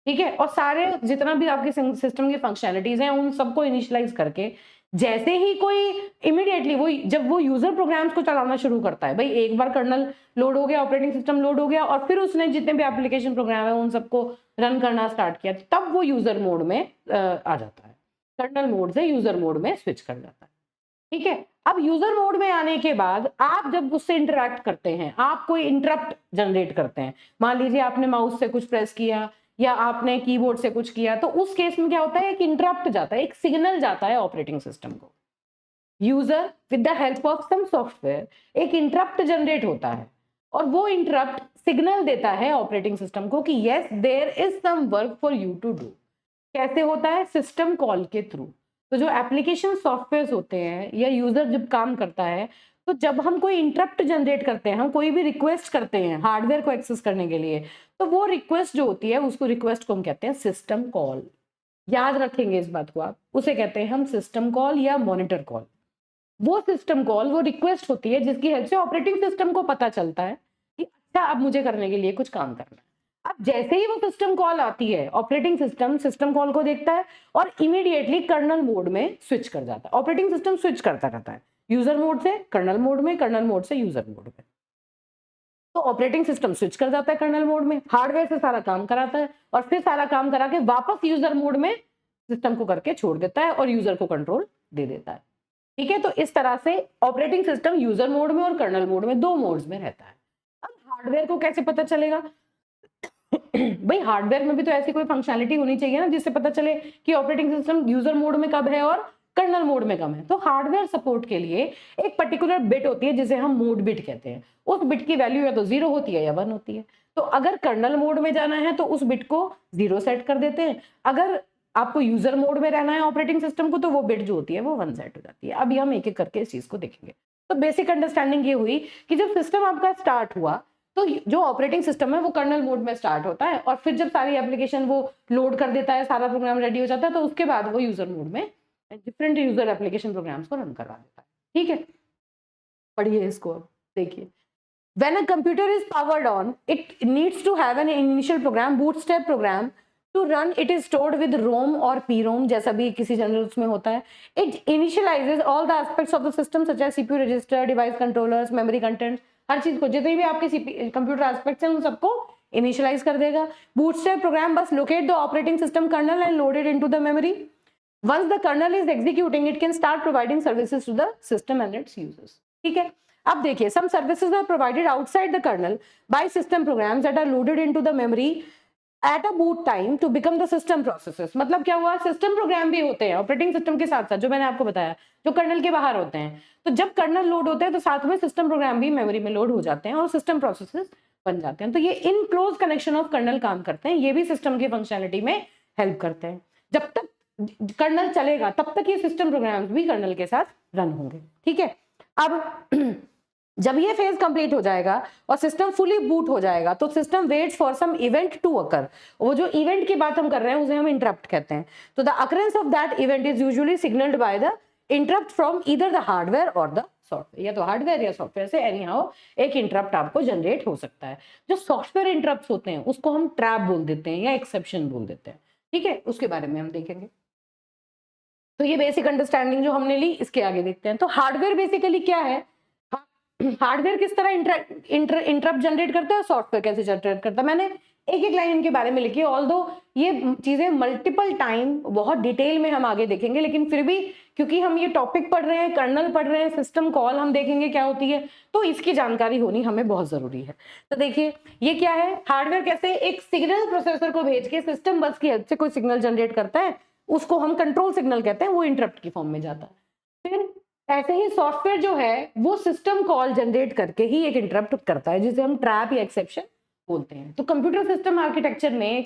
ठीक है, और सारे जितना भी आपके सिस्टम की फंक्शनैलिटीज हैं उन सबको इनिशियलाइज करके जैसे ही कोई इमीडिएटली वो जब वो यूजर प्रोग्राम्स को चलाना शुरू करता है, भाई एक बार कर्नल लोड हो गया, ऑपरेटिंग सिस्टम लोड हो गया और फिर उसने जितने भी एप्लीकेशन प्रोग्राम है उन सबको रन करना स्टार्ट किया, तब वो यूजर मोड में आ जाता है, कर्नल मोड से यूजर मोड में स्विच कर जाता है। ठीक है, अब यूजर मोड में आने के बाद आप जब उससे इंटरैक्ट करते हैं, आप कोई इंटरप्ट जनरेट करते हैं, मान लीजिए आपने माउस से कुछ प्रेस किया या आपने कीबोर्ड से कुछ किया, तो उस केस में क्या होता है, एक इंटरप्ट जाता है, एक सिग्नल जाता है ऑपरेटिंग सिस्टम को। User with the help of some software एक इंटरप्ट जनरेट होता है और वो इंटरप्ट सिग्नल देता है ऑपरेटिंग सिस्टम को कि yes there is some work for you to do. कैसे होता है, सिस्टम कॉल के थ्रू। तो जो एप्लीकेशन सॉफ्टवेयर होते हैं या यूजर जब काम करता है, तो जब हम कोई इंटरप्ट जनरेट करते हैं, हम कोई भी रिक्वेस्ट करते हैं हार्डवेयर को एक्सेस करने के लिए, तो वो रिक्वेस्ट जो होती है उसको रिक्वेस्ट को हम कहते हैं सिस्टम कॉल। याद रखेंगे इस बात को आप, उसे कहते हैं हम सिस्टम कॉल या मॉनिटर कॉल। वो सिस्टम कॉल वो रिक्वेस्ट होती है जिसकी हेल्प से ऑपरेटिंग सिस्टम को पता चलता है कि अच्छा अब मुझे करने के लिए कुछ काम करना है। अब जैसे ही वो सिस्टम कॉल आती है, ऑपरेटिंग सिस्टम सिस्टम कॉल को देखता है और इमीडिएटली कर्नल मोड में स्विच कर जाता है। ऑपरेटिंग सिस्टम स्विच करता रहता है यूजर मोड से कर्नल मोड में, कर्नल मोड से यूजर मोड में। तो ऑपरेटिंग सिस्टम स्विच कर जाता है कर्नल मोड में, हार्डवेयर से सारा काम कराता है और फिर सारा काम करा के वापस यूजर मोड में सिस्टम को करके छोड़ देता है और यूजर को कंट्रोल दे देता है। ठीक है, तो इस तरह से ऑपरेटिंग सिस्टम यूजर मोड में और कर्नल मोड में, दो मोड्स में रहता है। अब हार्डवेयर को कैसे पता चलेगा? भाई हार्डवेयर में भी तो ऐसी कोई फंक्शनैलिटी होनी चाहिए ना जिससे पता चले कि ऑपरेटिंग सिस्टम यूजर मोड में कब है और कर्नल मोड में कब है। तो हार्डवेयर सपोर्ट के लिए एक पर्टिकुलर बिट होती है जिसे हम मोड बिट कहते हैं। उस बिट की वैल्यू या तो 0 होती है या 1 होती है। तो अगर कर्नल मोड में जाना है तो उस बिट को 0 सेट कर देते हैं, अगर आपको यूजर मोड में रहना है ऑपरेटिंग सिस्टम को तो वो बिट जो होती है वो 1 सेट हो जाती है। अभी हम एक एक करके इस चीज को देखेंगे। तो बेसिक अंडरस्टैंडिंग ये हुई कि जब सिस्टम आपका स्टार्ट हुआ तो जो ऑपरेटिंग सिस्टम है वो कर्नल मोड में स्टार्ट होता है और फिर जब सारी एप्लीकेशन वो लोड कर देता है, सारा प्रोग्राम रेडी हो जाता है, तो उसके बाद वो यूजर मोड में डिफरेंट यूजर एप्लीकेशन प्रोग्राम्स को रन करवा देता है। ठीक है, पढ़िए इसको अब देखिए। When a computer is powered on, it needs to have an initial program, bootstrap program to run. It is stored with ROM or PROM, जैसा भी किसी जनरल्स में होता है. It initializes all the aspects of the system such as CPU register, device controllers, memory content, हर चीज को, जितने भी आपके कंप्यूटर एस्पेक्ट्स हैं उन सबको इनिशियलाइज कर देगा. बूटस्ट्रैप प्रोग्राम बस locate the operating system kernel and load it into the memory. Once the kernel is executing, it can start providing services to the system and its users. ठीक है, अब देखिए, some services are provided outside the kernel by system programs that are loaded into the memory at a boot time to become the system processes. मतलब क्या हुआ, system program भी होते हैं ऑपरेटिंग सिस्टम के साथ साथ, जो मैंने आपको बताया, जो कर्नल के बाहर होते हैं। तो जब कर्नल लोड होते हैं तो साथ में सिस्टम प्रोग्राम भी मेमोरी में लोड हो जाते हैं और सिस्टम प्रोसेसेस बन जाते हैं। तो ये in close connection of colonel काम करते हैं, ये भी सिस्टम की फंक्शनलिटी में हेल्प करते हैं। जब तक कर्नल चलेगा तब तक ये सिस्टम प्रोग्राम्स भी कर्नल के साथ रन होंगे। ठीक है, अब जब ये फेज कंप्लीट हो जाएगा और सिस्टम फुली बूट हो जाएगा तो system waits for some event to occur. वो जो इवेंट की बात हम कर रहे हैं उसे हम इंटरप्ट कहते हैं। तो the occurrence of that event is usually signalled by the interrupt from either the hardware और द सॉफ्टवेयर, या तो हार्डवेयर या सॉफ्टवेयर से एनी हाउ एक इंटरप्ट आपको जनरेट हो सकता है। जो सॉफ्टवेयर इंटरप्ट होते हैं उसको हम ट्रैप बोल देते हैं या एक्सेप्शन बोल देते हैं। ठीक है, उसके बारे में हम देखेंगे। तो ये बेसिक अंडरस्टैंडिंग जो हमने ली, इसके आगे देखते हैं। तो हार्डवेयर बेसिकली क्या है, हार्डवेयर किस तरह इंटरप्ट जनरेट करता है, सॉफ्टवेयर कैसे जनरेट करता है। मैंने एक एक लाइन इनके बारे में लिखी है, ऑल्दो ये चीजें मल्टीपल टाइम बहुत डिटेल में हम आगे देखेंगे, लेकिन फिर भी क्योंकि हम ये टॉपिक पढ़ रहे हैं, कर्नल पढ़ रहे हैं, सिस्टम कॉल हम देखेंगे क्या होती है, तो इसकी जानकारी होनी हमें बहुत जरूरी है। तो देखिए ये क्या है, हार्डवेयर कैसे एक सिग्नल प्रोसेसर को भेज के सिस्टम बस की हेल्प से कोई सिग्नल जनरेट करता है, उसको हम कंट्रोल सिग्नल कहते हैं, वो इंटरप्ट की फॉर्म में जाता है। फिर ऐसे ही सॉफ्टवेयर जो है वो सिस्टम कॉल जनरेट करके ही एक इंटरप्ट करता है, जिसे हम ट्रैप या एक्सेप्शन बोलते हैं। तो कंप्यूटर सिस्टम आर्किटेक्चर में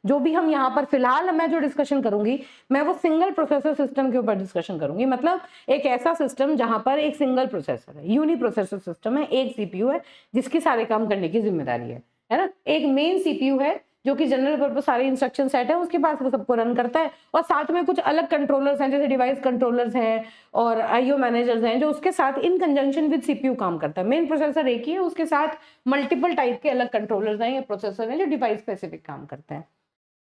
जो भी हम यहाँ पर फिलहाल मैं जो डिस्कशन करूंगी, मैं वो सिंगल प्रोसेसर सिस्टम के ऊपर डिस्कशन करूंगी। मतलब एक ऐसा सिस्टम जहां पर एक सिंगल प्रोसेसर है, यूनी प्रोसेसर सिस्टम है, एक सीपीयू है जिसकी सारे काम करने की जिम्मेदारी है ना। एक मेन सीपीयू है जो कि जनरल पर्पस सारे इंस्ट्रक्शन सेट है उसके पास, वो सबको रन करता है, और साथ में कुछ अलग कंट्रोलर्स हैं जैसे डिवाइस कंट्रोलर्स हैं और आईओ मैनेजर्स हैं जो उसके साथ इन कंजंक्शन विद सीपीयू काम करता है। मेन प्रोसेसर एक ही है, उसके साथ मल्टीपल टाइप के अलग कंट्रोलर्स हैं या प्रोसेसर हैं जो डिवाइस स्पेसिफिक काम करते हैं।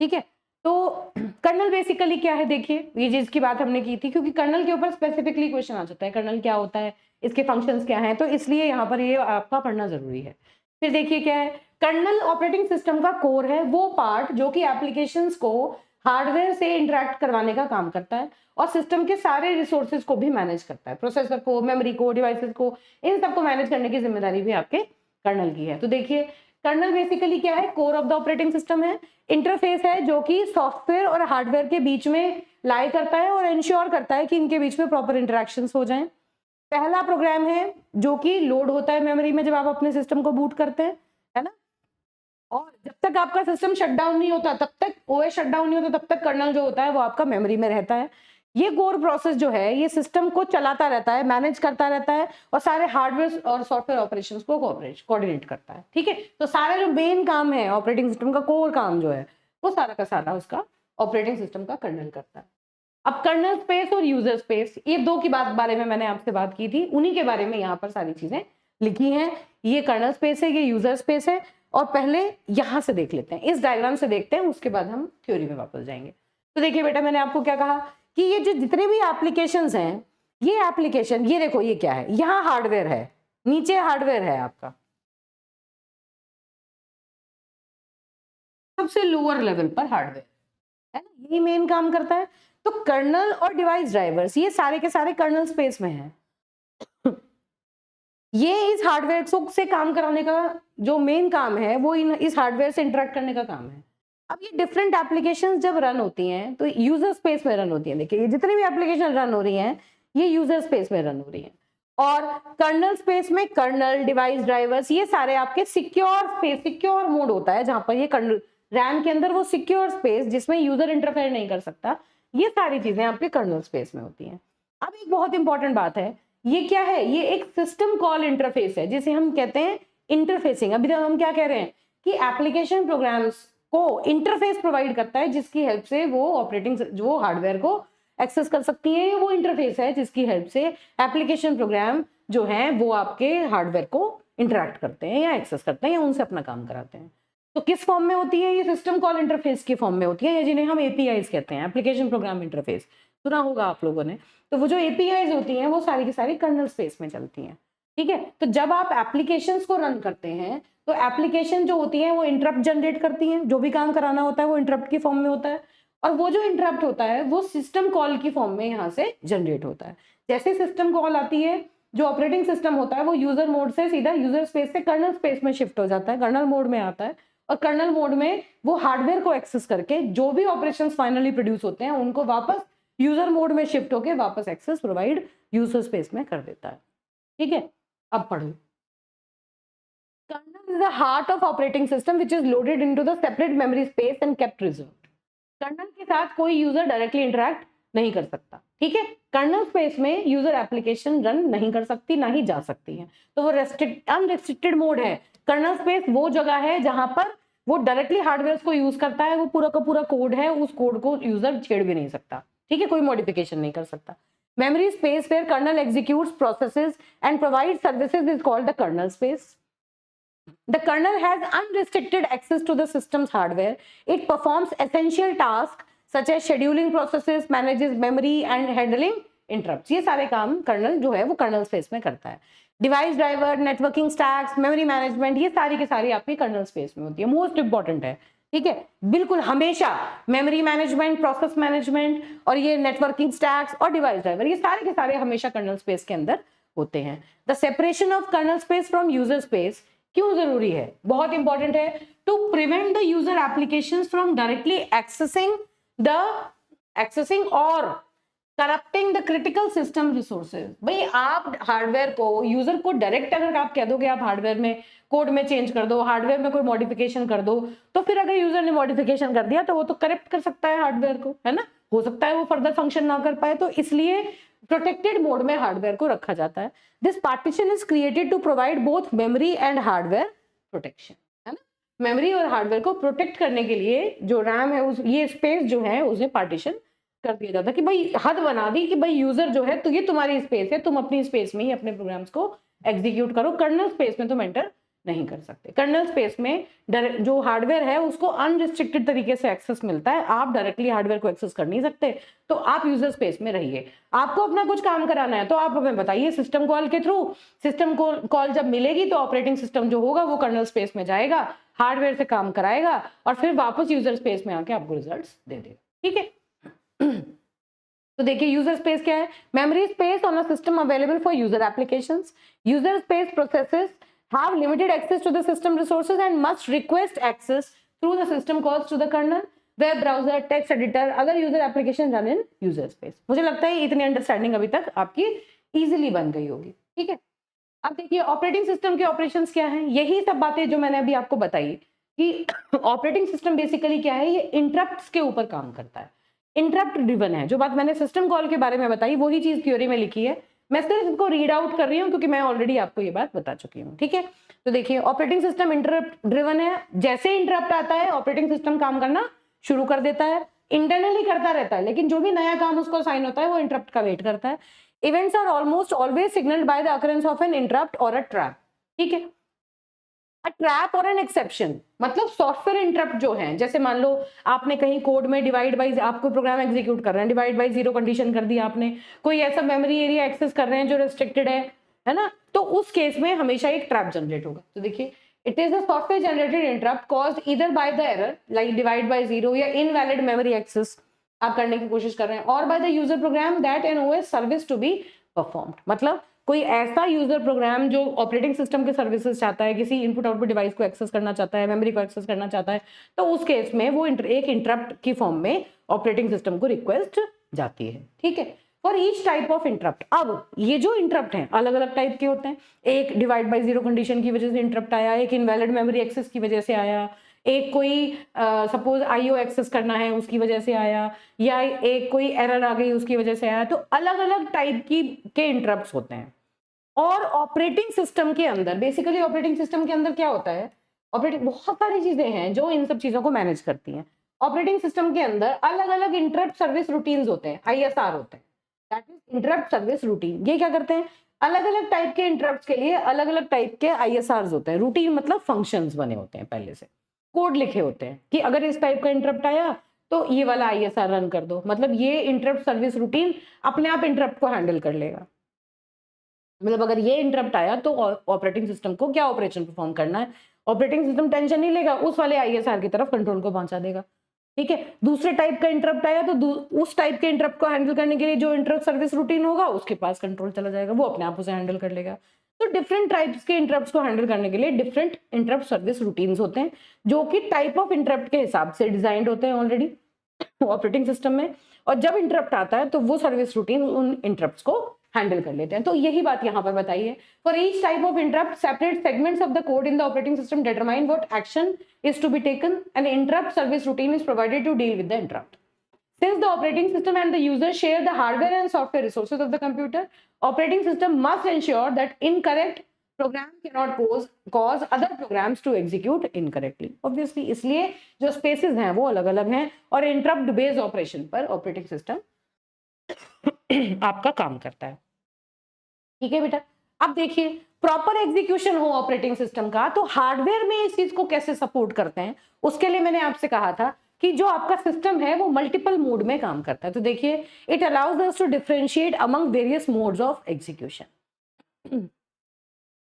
ठीक है, तो कर्नल बेसिकली क्या है, देखिए ये जिसकी बात हमने की थी, क्योंकि कर्नल के ऊपर स्पेसिफिकली क्वेश्चन आ जाता है, कर्नल क्या होता है, इसके फंक्शंस क्या हैं, तो इसलिए यहाँ पर ये आपका पढ़ना जरूरी है। फिर देखिए क्या है, कर्नल ऑपरेटिंग सिस्टम का कोर है, वो पार्ट जो कि एप्लीकेशंस को हार्डवेयर से इंटरेक्ट करवाने का काम करता है और सिस्टम के सारे रिसोर्सेज को भी मैनेज करता है, प्रोसेसर को, मेमोरी को, डिवाइसेस को, इन सबको मैनेज करने की जिम्मेदारी भी आपके कर्नल की है। तो देखिए कर्नल बेसिकली क्या है, core of the operating system है, इंटरफेस है जो कि सॉफ्टवेयर और हार्डवेयर के बीच में लाई करता है और इंश्योर करता है कि इनके बीच में प्रॉपर इंटरेक्शंस हो जाएं। पहला प्रोग्राम है जो कि लोड होता है मेमोरी में जब आप अपने सिस्टम को बूट करते हैं, है ना, और जब तक आपका सिस्टम शटडाउन नहीं होता, तब तक ओएस शटडाउन नहीं होता, तब तक कर्नल जो होता है वो आपका मेमोरी में रहता है। ये कोर प्रोसेस जो है ये सिस्टम को चलाता रहता है, मैनेज करता रहता है और सारे हार्डवेयर और सॉफ्टवेयर ऑपरेशंस को कोऑर्डिनेट करता है। ठीक है, तो सारे जो मेन काम है ऑपरेटिंग सिस्टम का, कोर काम जो है वो सारा का सारा उसका ऑपरेटिंग सिस्टम का कर्नल करता है। अब कर्नल स्पेस और यूजर स्पेस, ये दो की बारे में मैंने आपसे बात की थी, उन्हीं के बारे में यहाँ पर सारी चीजें लिखी हैं। ये कर्नल स्पेस है, ये यूजर स्पेस है, और पहले यहां से देख लेते हैं, इस डायग्राम से देखते हैं, उसके बाद हम थ्योरी में वापस जाएंगे। तो देखिए बेटा, मैंने आपको क्या कहा कि ये जो जितने भी एप्लीकेशंस हैं, ये एप्लीकेशन, ये देखो ये क्या है, यहाँ हार्डवेयर है, नीचे हार्डवेयर है आपका, सबसे लोअर लेवल पर हार्डवेयर है ना, यही मेन काम करता है। तो कर्नल और डिवाइस ड्राइवर्स ये सारे के सारे कर्नल स्पेस में हैं। ये इस हार्डवेयर से काम कराने का जो मेन काम है वो इस हार्डवेयर से इंटरेक्ट करने का काम है। अब ये डिफरेंट एप्लीकेशंस जब रन होती हैं तो यूजर स्पेस में रन होती हैं। देखिए ये जितनी भी एप्लीकेशन रन हो रही हैं ये यूजर स्पेस में रन हो रही हैं, और कर्नल स्पेस में कर्नल, डिवाइस ड्राइवर्स, ये सारे आपके सिक्योर स्पेस, सिक्योर मोड होता है जहां पर ये कर्नल रैम के अंदर वो सिक्योर स्पेस जिसमें यूजर इंटरफेयर नहीं कर सकता, ये सारी चीजें आपके कर्नल स्पेस में होती हैं। अब एक बहुत इंपॉर्टेंट बात है, ये क्या है, ये एक सिस्टम कॉल इंटरफेस है जिसे हम कहते हैं इंटरफेसिंग। अभी तक हम क्या कह रहे हैं कि एप्लीकेशन प्रोग्राम्स को इंटरफेस प्रोवाइड करता है जिसकी हेल्प से वो ऑपरेटिंग जो हार्डवेयर को एक्सेस कर सकती है, वो इंटरफेस है जिसकी हेल्प से एप्लीकेशन प्रोग्राम जो है वो आपके हार्डवेयर को इंटरेक्ट करते हैं या एक्सेस करते हैं या उनसे अपना काम कराते हैं। तो किस फॉर्म में होती है, ये सिस्टम कॉल इंटरफेस की फॉर्म में होती है, या जिन्हें हम एपीआईज कहते हैं, एप्लीकेशन प्रोग्राम इंटरफेस, सुना होगा आप लोगों ने। तो वो जो एपीआईज होती हैं वो सारी की सारी कर्नल स्पेस में चलती हैं। ठीक है, तो जब आप एप्लीकेशंस को रन करते हैं तो एप्लीकेशन जो होती है वो इंटरप्ट जनरेट करती हैं, जो भी काम कराना होता है वो इंटरप्ट की फॉर्म में होता है, और वो जो इंटरप्ट होता है वो सिस्टम कॉल की फॉर्म में यहाँ से जनरेट होता है। जैसे सिस्टम कॉल आती है, जो ऑपरेटिंग सिस्टम होता है वो यूजर मोड से सीधा यूजर स्पेस से कर्नल स्पेस में शिफ्ट हो जाता है, कर्नल मोड में आता है, और कर्नल मोड में वो हार्डवेयर को एक्सेस करके जो भी ऑपरेशंस फाइनली प्रोड्यूस होते हैं उनको वापस यूजर मोड में शिफ्ट होके वापस एक्सेस प्रोवाइड यूजर स्पेस में कर देता है। ठीक है, अब पढ़ो। Kernel is the heart of operating system which is loaded into the separate memory space and kept reserved. Kernel के साथ कोई यूजर डायरेक्टली इंटरेक्ट नहीं कर सकता। ठीक है, कर्नल स्पेस में यूजर एप्लीकेशन रन नहीं कर सकती, ना ही जा सकती है, तो वो अनरेस्ट्रिक्टेड मोड है। कर्नल स्पेस वो जगह है जहां पर वो डायरेक्टली हार्डवेयर को यूज करता है, वो पूरा का पूरा कोड है, उस कोड को यूजर छेड़ भी नहीं सकता। ठीक है, कोई मॉडिफिकेशन नहीं कर सकता। Memory space where kernel executes processes and provide services is called the kernel space. The kernel has unrestricted access to the system's hardware. It performs essential tasks such as scheduling processes, manages memory and handling interrupts. ये सारे काम colonel जो है वो kernel space में करता है। Device driver, networking stacks, memory management, ये सारी की सारी आपकी कर्नल स्पेस में होती है। मोस्ट इंपॉर्टेंट है। ठीक है, बिल्कुल हमेशा मेमोरी मैनेजमेंट, प्रोसेस मैनेजमेंट और ये नेटवर्किंग स्टैक्स और डिवाइस ड्राइवर, ये सारे के सारे हमेशा कर्नल स्पेस के अंदर होते हैं। The separation of kernel space from user space क्यों जरूरी है? बहुत इंपॉर्टेंट है। To prevent the user applications from directly accessing और corrupting the critical system resources. भाई आप हार्डवेयर को, यूजर को डायरेक्ट अगर आप कह दोगे आप हार्डवेयर में कोड में चेंज कर दो, हार्डवेयर में कोई मॉडिफिकेशन कर दो, तो फिर अगर यूजर ने मॉडिफिकेशन कर दिया तो वो तो करप्ट कर सकता है हार्डवेयर को, है ना। हो सकता है वो फर्दर फंक्शन ना कर पाए, तो इसलिए प्रोटेक्टेड मोड में हार्डवेयर को रखा जाता है। This partition is created to provide both memory and hardware protection, है ना। मेमोरी और हार्डवेयर को प्रोटेक्ट करने के लिए जो रैम है, उस ये स्पेस जो है उसे पार्टीशन कर दिया जाता है कि भाई हद बना दी कि भाई यूजर जो है तो ये तुम्हारी स्पेस है, तुम अपनी स्पेस में ही अपने प्रोग्राम्स को एग्जीक्यूट करो, कर्नल स्पेस में तुम एंटर नहीं कर सकते। कर्नल स्पेस में जो हार्डवेयर है उसको अनरिस्ट्रिक्टेड तरीके से एक्सेस मिलता है, आप डायरेक्टली हार्डवेयर को एक्सेस कर नहीं सकते, तो आप यूजर स्पेस में रहिए। आपको अपना कुछ काम कराना है तो आप हमें बताइए सिस्टम कॉल के थ्रू। सिस्टम कॉल जब मिलेगी तो ऑपरेटिंग सिस्टम जो होगा वो कर्नल स्पेस में जाएगा, हार्डवेयर से काम कराएगा और फिर वापस यूजर स्पेस में आके आपको रिजल्ट्स दे देगा। ठीक है, तो देखिए यूजर स्पेस क्या है? Memory space on a system available for user applications. User space processes have limited access to the system resources and must request access through the system calls to the kernel, web browser, text editor, other user application run in user space. मुझे लगता है इतनी understanding अभी तक आपकी easily बन गई होगी। ठीक है, अब देखिए ऑपरेटिंग सिस्टम के ऑपरेशंस क्या हैं। यही सब बातें जो मैंने अभी आपको बताई कि ऑपरेटिंग सिस्टम बेसिकली क्या है, ये इंटरप्ट्स के ऊपर काम करता है, इंटरप्ट ड्रिवन है। जो बात मैंने सिस्टम कॉल के बारे में बताई वही चीज थ्योरी में लिखी है, मैं सिर्फ इसको रीड आउट कर रही हूँ क्योंकि मैं ऑलरेडी आपको ये बात बता चुकी हूँ। ठीक है, तो देखिए ऑपरेटिंग सिस्टम इंटरप्ट ड्रिवन है। जैसे इंटरप्ट आता है ऑपरेटिंग सिस्टम काम करना शुरू कर देता है, इंटरनली करता रहता है, लेकिन जो भी नया काम उसको असाइन होता है वो इंटरप्ट का वेट करता है। Events are almost always signalled by the occurrence of an interrupt और अ ट्रैप। ठीक है, अ ट्रैप और एन एक्सेप्शन मतलब सॉफ्टवेयर इंटरप्ट जो है, जैसे मान लो आपने कहीं कोड में डिवाइड बाई, आपको प्रोग्राम एग्जीक्यूट कर रहे हैं, डिवाइड बाई जीरो कंडीशन कर दिया आपने, कोई ऐसा मेमोरी एरिया एक्सेस कर रहे हैं जो रिस्ट्रिक्टेड है ना, तो उस केस में हमेशा एक ट्रैप जनरेट होगा। तो देखिए it is a software generated interrupt caused either by the error like divide by zero या इनवैलिड मेमोरी एक्सेस आप करने की कोशिश कर रहे हैं, और by the user program that an OS service to be performed. मतलब कोई ऐसा यूजर प्रोग्राम जो ऑपरेटिंग सिस्टम के सर्विसेज चाहता है, किसी इनपुट आउटपुट डिवाइस को एक्सेस करना चाहता है, मेमोरी को एक्सेस करना चाहता है, तो उस केस में वो एक इंटरप्ट की फॉर्म में ऑपरेटिंग सिस्टम को रिक्वेस्ट जाती है। ठीक है, for each type of interrupt. अब ये जो इंटरप्ट हैं अलग अलग टाइप के होते हैं, एक डिवाइड बाय जीरो कंडीशन की वजह से इंटरप्ट आया, एक इनवैलिड मेमोरी एक्सेस की वजह से आया, एक कोई सपोज आईओ एक्सेस करना है उसकी वजह से आया, या एक कोई एरर आ गई उसकी वजह से आया। तो अलग अलग टाइप के इंटरप्ट्स होते हैं। और ऑपरेटिंग सिस्टम के अंदर बेसिकली ऑपरेटिंग सिस्टम के अंदर क्या होता है, ऑपरेटिंग बहुत सारी चीजें हैं जो इन सब चीजों को मैनेज करती हैं। ऑपरेटिंग सिस्टम के अंदर अलग अलग इंटरप्ट सर्विस रूटीन्स होते हैं, आईएसआर होते हैं, that is interrupt service routine. ये क्या करते हैं, अलग अलग टाइप के इंटरप्ट्स के लिए अलग अलग टाइप के आईएसआर होते हैं। रूटीन मतलब फंक्शंस बने होते हैं, पहले से कोड लिखे होते हैं कि अगर इस टाइप का इंटरप्ट आया तो ये वाला आईएसआर रन कर दो, मतलब ये इंटरप्ट सर्विस रूटीन अपने आप इंटरप्ट को हैंडल कर लेगा। मतलब अगर ये इंटरप्ट आया तो ऑपरेटिंग सिस्टम को क्या ऑपरेशन परफॉर्म करना है, ऑपरेटिंग सिस्टम टेंशन नहीं लेगा, उस वाले आईएसआर की तरफ कंट्रोल को पहुंचा देगा। ठीक है, दूसरे टाइप का इंटरप्ट आया तो उस टाइप के इंटरप्ट को हैंडल करने के लिए जो इंटरप्ट सर्विस रूटीन होगा उसके पास कंट्रोल चला जाएगा, वो अपने आप उसे हैंडल कर लेगा। तो डिफरेंट टाइप्स के इंटरप्ट्स को हैंडल करने के लिए डिफरेंट इंटरप्ट सर्विस रूटीन्स होते हैं, जो कि टाइप ऑफ इंटरप्ट के हिसाब से डिजाइंड होते हैं ऑलरेडी ऑपरेटिंग सिस्टम में। और जब इंटरप्ट आता है तो वो सर्विस रूटीन उन इंटरप्ट्स को हैंडल कर लेते हैं। तो यही बात यहाँ पर बताई है। For each type of interrupt, separate segments of the code in the operating system determine what action is to be taken and interrupt service routine is provided to deal with the interrupt. Since the operating system and the user share the hardware and software resources of the computer, operating system must ensure that incorrect program cannot cause other programs to execute incorrectly. Obviously, इसलिए जो spaces हैं वो अलग अलग हैं और interrupt based operation पर operating system आपका काम करता है। ठीक है बेटा, अब देखिए प्रॉपर एग्जीक्यूशन हो ऑपरेटिंग सिस्टम का तो हार्डवेयर में इस चीज को कैसे सपोर्ट करते हैं, उसके लिए मैंने आपसे कहा था कि जो आपका सिस्टम है वो मल्टीपल मोड में काम करता है। तो देखिए, it allows us to differentiate among various modes of execution.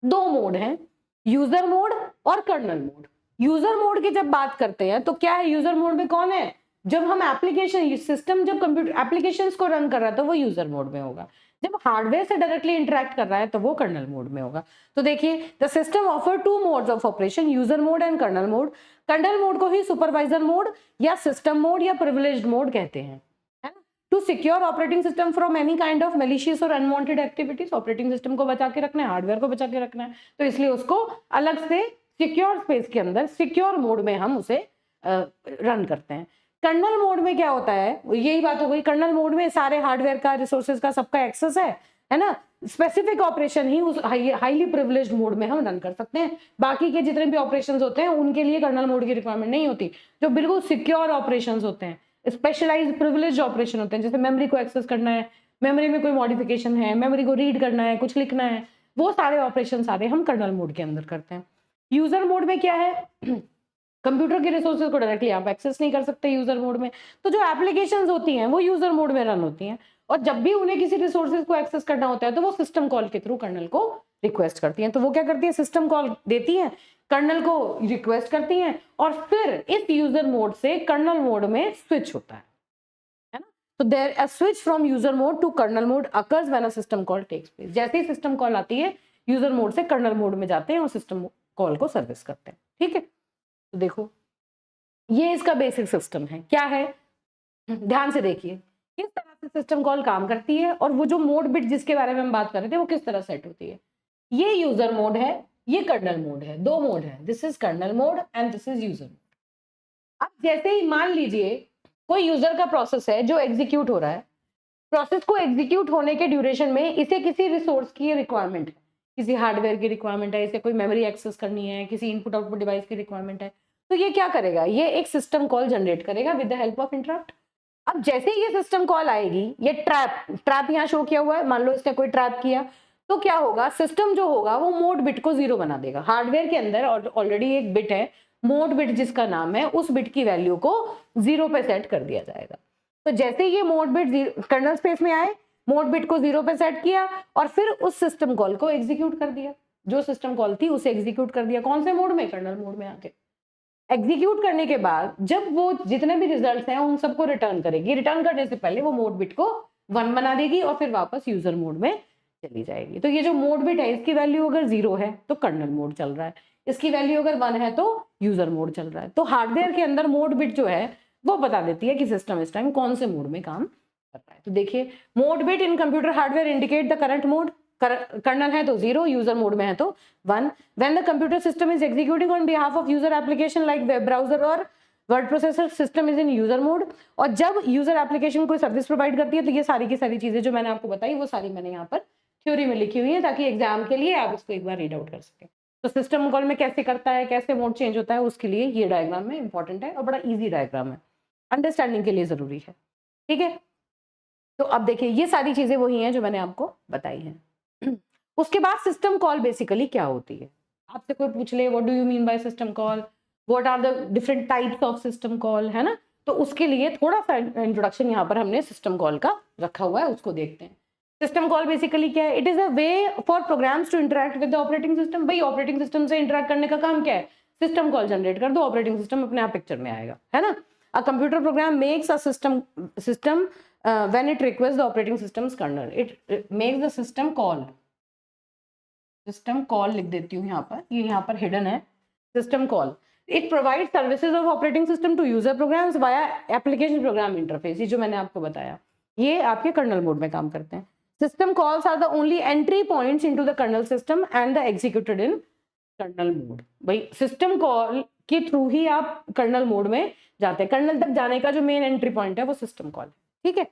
दो मोड हैं, यूजर मोड और कर्नल मोड। यूजर मोड की जब बात करते हैं तो क्या है, यूजर मोड में कौन है, जब हम एप्लीकेशन सिस्टम जब कंप्यूटर एप्लीकेशंस को रन कर रहा है तो वो यूजर मोड में होगा। जब हार्डवेयर से डायरेक्टली इंटरेक्ट कर रहा है तो वो कर्नल मोड में होगा। तो देखिए, the system offer two modes of operation, user mode and kernel mode. Kernel mode को ही सुपरवाइजर मोड या सिस्टम मोड या प्रिविलेज्ड मोड कहते हैं, है ना। To secure operating system from any kind of malicious और अनवांटेड एक्टिविटीज, ऑपरेटिंग सिस्टम को बचा के रखना है, हार्डवेयर को बचा के रखना है, तो इसलिए उसको अलग से सिक्योर स्पेस के अंदर सिक्योर मोड में हम उसे रन करते हैं। कर्नल मोड में क्या होता है, यही बात हो गई, कर्नल मोड में सारे हार्डवेयर का, रिसोर्सेज का, सबका एक्सेस है ना। स्पेसिफिक ऑपरेशन ही उस हाईली प्रिविलेज्ड मोड में हम रन कर सकते हैं। बाकी के जितने भी ऑपरेशंस होते हैं उनके लिए कर्नल मोड की रिक्वायरमेंट नहीं होती। जो बिल्कुल सिक्योर ऑपरेशंस होते हैं, स्पेशलाइज्ड प्रिविलेज्ड ऑपरेशन होते हैं, जैसे मेमोरी को एक्सेस करना है, मेमोरी में कोई मॉडिफिकेशन है, मेमोरी को रीड करना है, कुछ लिखना है, वो सारे ऑपरेशन सारे हम कर्नल मोड के अंदर करते हैं। यूजर मोड में क्या है, कंप्यूटर के रिसोर्सेज को डायरेक्टली आप एक्सेस नहीं कर सकते यूजर मोड में, तो जो एप्लीकेशंस होती हैं वो यूजर मोड में रन होती हैं, और जब भी उन्हें किसी रिसोर्सेज को एक्सेस करना होता है तो वो सिस्टम कॉल के थ्रू कर्नल को रिक्वेस्ट करती हैं। तो वो क्या करती है, सिस्टम कॉल देती हैं, कर्नल को रिक्वेस्ट करती हैं, और फिर इस यूजर मोड से कर्नल मोड में स्विच होता है ना। तो there a switch from user mode to kernel mode occurs when a system call takes place. जैसे ही सिस्टम कॉल आती है, यूजर मोड से कर्नल मोड में जाते हैं और सिस्टम कॉल को सर्विस करते हैं। ठीक है, तो देखो ये इसका बेसिक सिस्टम है। क्या है, ध्यान से देखिए किस तरह से सिस्टम कॉल काम करती है, और वो जो मोड बिट जिसके बारे में हम बात कर रहे थे वो किस तरह सेट होती है। ये यूजर मोड है, ये कर्नल मोड है, दो मोड है, this is kernel mode and this is user mode. अब जैसे ही मान लीजिए कोई यूजर का प्रोसेस है जो एग्जीक्यूट हो रहा है, प्रोसेस को एग्जीक्यूट होने के ड्यूरेशन में इसे किसी रिसोर्स की रिक्वायरमेंट है, किसी हार्डवेयर की रिक्वायरमेंट है, इसे कोई मेमोरी एक्सेस करनी है, किसी इनपुट आउटपुट डिवाइस की रिक्वायरमेंट है, तो ये क्या करेगा, ये एक सिस्टम कॉल जनरेट करेगा with the help of interrupt. अब जैसे ही ये सिस्टम कॉल आएगी, ये ट्रैप यहाँ शो किया हुआ है, मान लो इसने कोई ट्रैप किया, तो क्या होगा, सिस्टम जो होगा वो मोड बिट को 0 बना देगा। हार्डवेयर के अंदर ऑलरेडी एक बिट है, मोड बिट जिसका नाम है, उस बिट की वैल्यू को 0 पे सेट कर दिया जाएगा। तो जैसे ये मोड बिट कर्नल स्पेस में आए, मोड बिट को 0 पे सेट किया और फिर उस सिस्टम कॉल को एग्जीक्यूट कर दिया, जो सिस्टम कॉल थी उसे एग्जीक्यूट कर दिया, कौन से मोड में, कर्नल मोड में आके। एग्जीक्यूट करने के बाद जब वो जितने भी रिजल्ट्स हैं उन सबको रिटर्न करेगी, रिटर्न करने से पहले वो मोड बिट को 1 बना देगी और फिर वापस यूजर मोड में चली जाएगी। तो ये जो मोड बिट है, इसकी वैल्यू अगर 0 है तो कर्नल मोड चल रहा है, इसकी वैल्यू अगर 1 है तो यूजर मोड चल रहा है। तो हार्डवेयर के अंदर मोड बिट जो है वो बता देती है कि सिस्टम इस टाइम कौन से मोड में काम कर रहा है। तो देखिए, mode bit in computer hardware indicate the current mode, kernel है तो 0, यूजर मोड में है तो 1। When the computer system is executing on behalf of user application like web browser और word processor, system is in user mode. और जब user application कोई service provide करती है तो ये सारी की सारी चीजें जो मैंने आपको बताई वो सारी मैंने यहाँ पर थ्योरी में लिखी हुई है, ताकि एग्जाम के लिए आप इसको एक बार रीड आउट कर सकें। तो सिस्टम कॉल में कैसे करता है, कैसे मोड चेंज होता है, उसके लिए ये डायग्राम में इंपॉर्टेंट है और बड़ा ईजी डायग्राम है, अंडरस्टैंडिंग के लिए जरूरी है। ठीक है, तो अब देखिए ये सारी चीजें वही हैं जो मैंने आपको बताई हैं। उसके बाद सिस्टम कॉल बेसिकली क्या होती है, आपसे कोई पूछ ले what do you mean by system call, what are the different types of system call, है ना। तो उसके लिए थोड़ा सा इंट्रोडक्शन यहाँ पर हमने सिस्टम कॉल का रखा हुआ है, उसको देखते हैं। सिस्टम कॉल बेसिकली क्या है, it is a way for programs to interact with the operating system. भाई ऑपरेटिंग सिस्टम से इंटरेक्ट करने का काम क्या है, सिस्टम कॉल जनरेट कर दो, ऑपरेटिंग सिस्टम अपने आप पिक्चर में आएगा, है ना। A computer program makes a system when it requests the operating system's kernel, it makes the system call, system call लिख देती हूँ यहाँ पर, ये यहाँ पर हिडन है system call. It provide services of operating system to user programs via application program interface, ये जो मैंने आपको बताया ये आपके कर्नल मोड में काम करते हैं। System calls are the only entry points into the kernel system and the executed in kernel mode. भाई सिस्टम कॉल के थ्रू ही आप कर्नल मोड में जाते हैं, कर्नल तक जाने का जो मेन एंट्री पॉइंट है वो सिस्टम कॉल, ठीक है।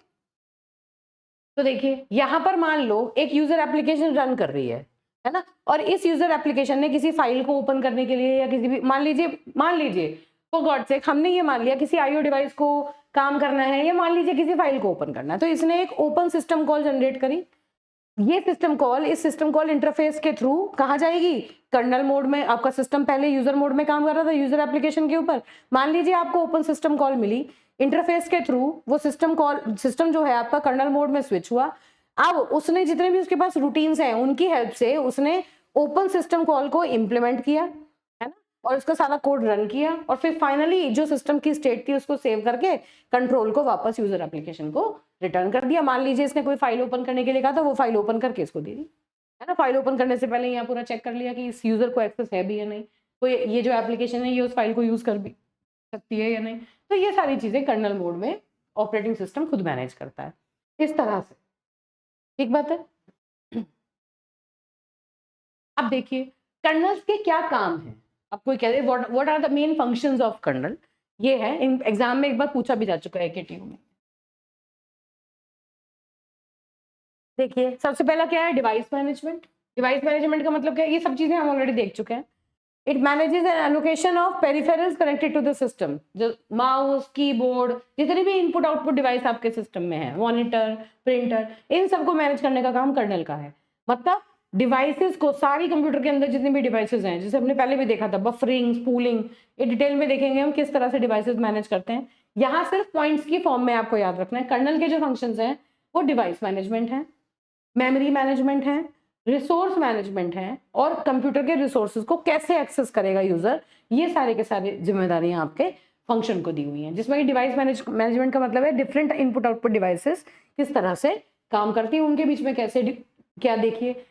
तो देखिए यहां पर मान लो एक यूजर एप्लीकेशन रन कर रही है ना, और इस यूजर एप्लीकेशन ने किसी फाइल को ओपन करने के लिए या किसी भी मान लीजिए फॉर गॉड सेक हमने ये मान लिया किसी आईओ डिवाइस को काम करना है, या मान लीजिए किसी फाइल को ओपन करना है, तो इसने एक ओपन सिस्टम कॉल जनरेट करी। ये सिस्टम कॉल इस सिस्टम कॉल इंटरफेस के थ्रू कहाँ जाएगी, कर्नल मोड में। आपका सिस्टम पहले यूजर मोड में काम कर रहा था यूजर एप्लीकेशन के ऊपर, मान लीजिए आपको ओपन सिस्टम कॉल मिली, इंटरफेस के थ्रू वो सिस्टम जो है आपका कर्नल मोड में स्विच हुआ। अब उसने जितने भी उसके पास रूटीन्स हैं उनकी हेल्प से उसने ओपन सिस्टम कॉल को इम्प्लीमेंट किया, है ना, और उसका सारा कोड रन किया, और फिर फाइनली जो सिस्टम की स्टेट थी उसको सेव करके कंट्रोल को वापस यूजर एप्लीकेशन को रिटर्न कर दिया। मान लीजिए इसने कोई फाइल ओपन करने के लिए कहा था, वो फाइल ओपन करके इसको दे दी, है ना। फाइल ओपन करने से पहले यहाँ पूरा चेक कर लिया कि इस यूजर को एक्सेस है भी या नहीं, तो ये जो एप्लीकेशन है ये उस फाइल को यूज कर भी सकती है या नहीं। तो ये सारी चीजें कर्नल मोड में ऑपरेटिंग सिस्टम खुद मैनेज करता है इस तरह से, ठीक बात है। अब देखिए कर्नल्स के क्या काम है, अब कोई कह दे what are the main functions of kernel, ये है एग्जाम में एक बार पूछा भी जा चुका है केटीयू में। देखिए सबसे पहला क्या है, डिवाइस मैनेजमेंट। डिवाइस मैनेजमेंट का मतलब क्या है, ये सब चीजें हम ऑलरेडी देख चुके हैं। It manages an allocation of peripherals connected to the system, जो माउस कीबोर्ड जितने भी इनपुट आउटपुट डिवाइस आपके सिस्टम में है, मॉनिटर प्रिंटर, इन सबको मैनेज करने का काम कर्नल का है। मतलब डिवाइसेस को, सारी कंप्यूटर के अंदर जितने भी डिवाइसेस हैं, जैसे हमने पहले भी देखा था बफरिंग स्पूलिंग, ये डिटेल में देखेंगे हम किस तरह से डिवाइसेस मैनेज करते हैं। यहाँ सिर्फ पॉइंट्स की फॉर्म में आपको याद रखना है, कर्नल के जो फंक्शंस हैं वो डिवाइस मैनेजमेंट है, मेमोरी मैनेजमेंट है, रिसोर्स मैनेजमेंट है, और कंप्यूटर के रिसोर्सेज को कैसे एक्सेस करेगा यूजर, ये सारे के सारे जिम्मेदारियां आपके फंक्शन को दी हुई हैं। जिसमें डिवाइस मैनेजमेंट का मतलब है डिफरेंट इनपुट आउटपुट डिवाइसेस किस तरह से काम करती हैं, उनके बीच में कैसे क्या देखिए